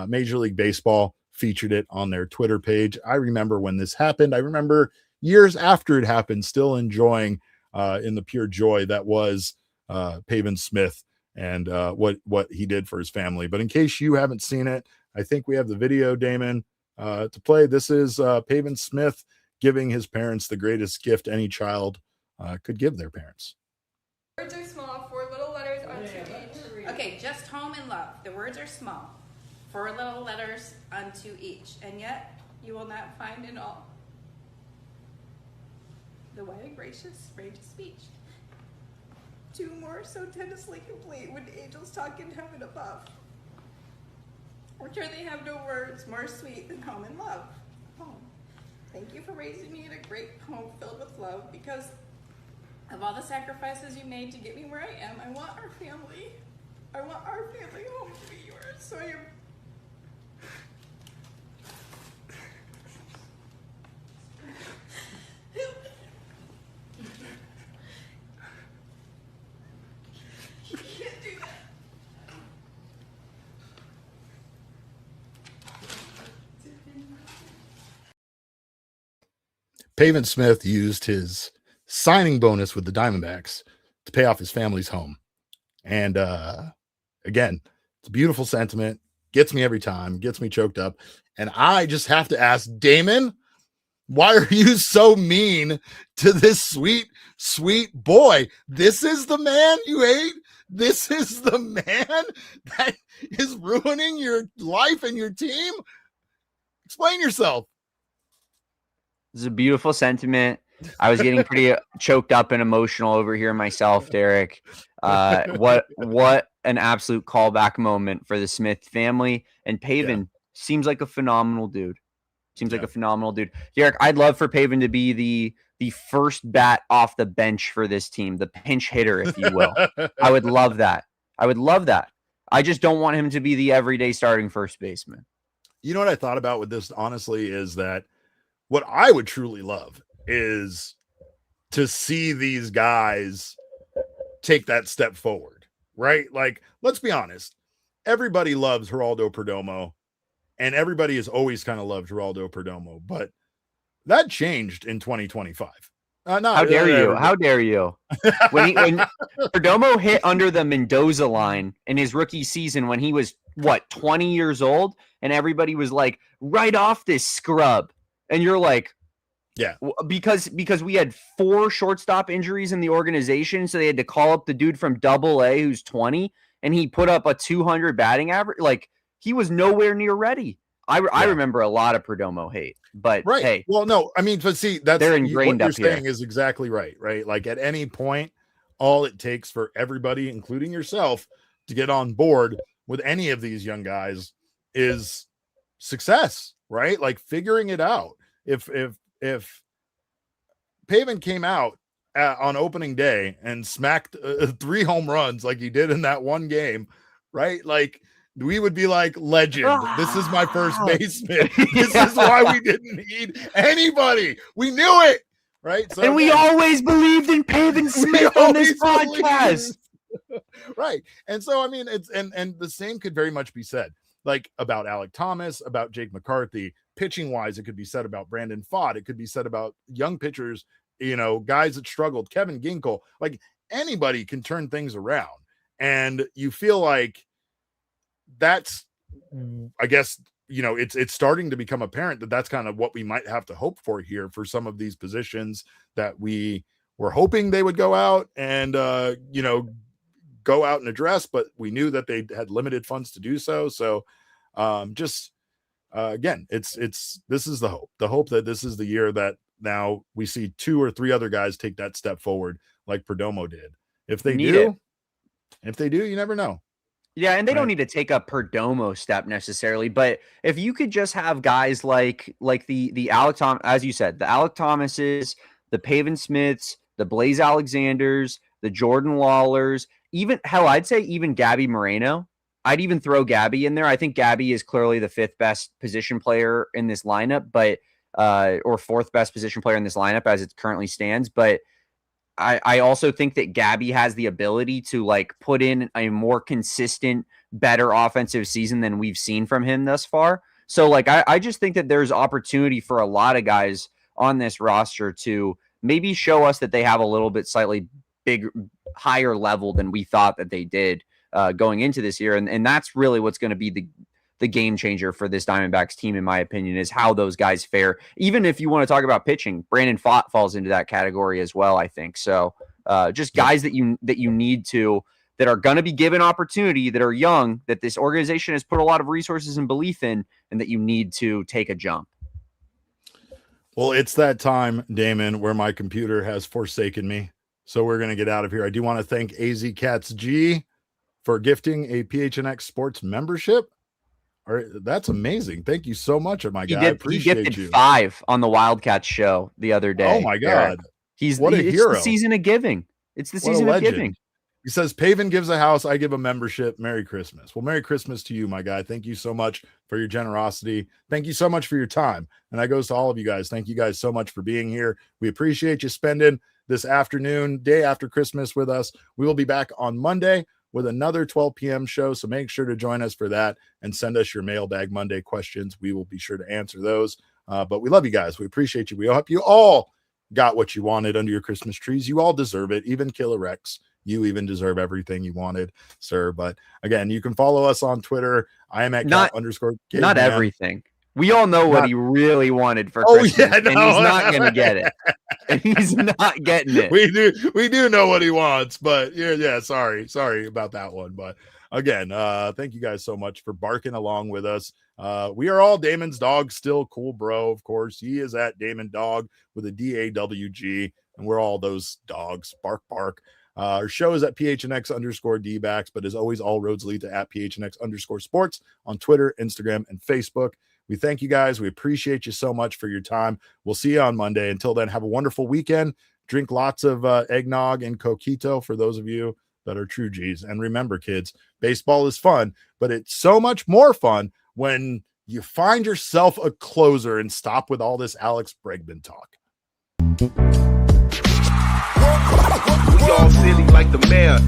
Major League Baseball featured it on their Twitter page. I remember when this happened. I remember years after it happened, still enjoying in the pure joy that was Pavin Smith and what he did for his family. But in case you haven't seen it, I think we have the video, Damon, to play. This is Pavin Smith giving his parents the greatest gift any child could give their parents. Words are small, 4 little letters unto each. Okay, just home and love. The words are small, 4 little letters unto each, and yet you will not find in all the wide, gracious range of speech. 2 more so tenderly complete when angels talk in heaven above. Or sure they have no words more sweet than home and love. Home. Thank you for raising me in a great home filled with love, because of all the sacrifices you made to get me where I am. I want our family home to be yours. So I am you can't do that. Pavin Smith used his signing bonus with the Diamondbacks to pay off his family's home. And again, it's a beautiful sentiment. Gets me every time, gets me choked up. And I just have to ask, Damon, why are you so mean to this sweet, sweet boy? This is the man you hate? This is the man that is ruining your life and your team? Explain yourself. This is a beautiful sentiment. I was getting pretty choked up and emotional over here myself, Derek. What an absolute callback moment for the Smith family. And Pavin seems like a phenomenal dude. Like a phenomenal dude. Derek, I'd love for Pavin to be the first bat off the bench for this team, the pinch hitter, if you will. I would love that. I just don't want him to be the everyday starting first baseman. You know what I thought about with this, honestly, is that what I would truly love is to see these guys take that step forward, right? Like, let's be honest. Everybody loves Geraldo Perdomo, and everybody has always kind of loved Geraldo Perdomo, but that changed in 2025. How dare you? When Perdomo hit under the Mendoza line in his rookie season when he was, 20 years old, and everybody was like, right off this scrub. And you're like, yeah, because we had 4 shortstop injuries in the organization, so they had to call up the dude from Double-A who's 20, and he put up a 200 batting average. Like, he was nowhere near ready. I remember a lot of Perdomo hate, but hey. Well, no, I mean, but see, they're ingrained what up you're saying here. Is exactly right? Like at any point, all it takes for everybody, including yourself, to get on board with any of these young guys is success, right? Like figuring it out. If Pavin came out on opening day and smacked 3 home runs like he did in that one game, right? Like, we would be like, legend. This is my first baseman. This is why we didn't need anybody. We knew it, right? So, and we always believed in Pavin Smith on this podcast. Right. And so, I mean, it's and the same could very much be said, like about Alec Thomas, about Jake McCarthy. Pitching wise, it could be said about Brandon Pfaadt. It could be said about young pitchers, guys that struggled, Kevin Ginkel. Like, anybody can turn things around. And you feel like that's, I guess, it's starting to become apparent that that's kind of what we might have to hope for here for some of these positions that we were hoping they would go out and, go out and address, but we knew that they had limited funds to do so. So again, this is the hope that this is the year that now we see 2 or 3 other guys take that step forward like Perdomo did. If they do, you never know. Yeah, and they don't need to take a Perdomo step necessarily, but if you could just have guys like the Alec Thomas, as you said, the Alec Thomases, the Pavin Smiths, the Blaze Alexanders, the Jordan Lawlers, even I'd say even Gabby Moreno. I'd even throw Gabby in there. I think Gabby is clearly the 5th best position player in this lineup, but or 4th best position player in this lineup as it currently stands, but I also think that Gabby has the ability to put in a more consistent, better offensive season than we've seen from him thus far. So I just think that there's opportunity for a lot of guys on this roster to maybe show us that they have a little bit slightly higher level than we thought that they did going into this year. And that's really what's going to be the game changer for this Diamondbacks team, in my opinion, is how those guys fare. Even if you want to talk about pitching, Brandon Pfaadt falls into that category as well, I think. So just guys that you need to, that are going to be given opportunity, that are young, that this organization has put a lot of resources and belief in, and that you need to take a jump. Well, it's that time, Damon, where my computer has forsaken me. So we're going to get out of here. I do want to thank AZ Cats G for gifting a PHNX Sports membership. All right, that's amazing. Thank you so much, my guy. I appreciate he gifted you. 5 on the Wildcats show the other day. Oh my God. He's what a hero. It's the season of giving. It's the season of giving. He says, Pavin gives a house, I give a membership. Merry Christmas. Well, Merry Christmas to you, my guy. Thank you so much for your generosity. Thank you so much for your time. And that goes to all of you guys. Thank you guys so much for being here. We appreciate you spending this afternoon, day after Christmas with us. We will be back on Monday with another 12 p.m. show. So make sure to join us for that and send us your Mailbag Monday questions. We will be sure to answer those. But we love you guys. We appreciate you. We hope you all got what you wanted under your Christmas trees. You all deserve it. Even Killer Rex, you even deserve everything you wanted, sir. But again, you can follow us on Twitter. I am at not everything. We all know what he really wanted for Christmas, and he's not going to get it. And he's not getting it. We do know what he wants, but yeah. Sorry about that one. But again, thank you guys so much for barking along with us. We are all Damon's Dog, still cool, bro. Of course, he is at Damon Dawg with a DAWG, and we're all those dogs. Bark, bark. Our show is at PHNX_D-backs, but as always, all roads lead to at PHNX_sports on Twitter, Instagram, and Facebook. We thank you guys. We appreciate you so much for your time. We'll see you on Monday. Until then, have a wonderful weekend. Drink lots of eggnog and coquito for those of you that are true G's. And remember, kids, baseball is fun, but it's so much more fun when you find yourself a closer and stop with all this Alex Bregman talk. We all silly like the mayor.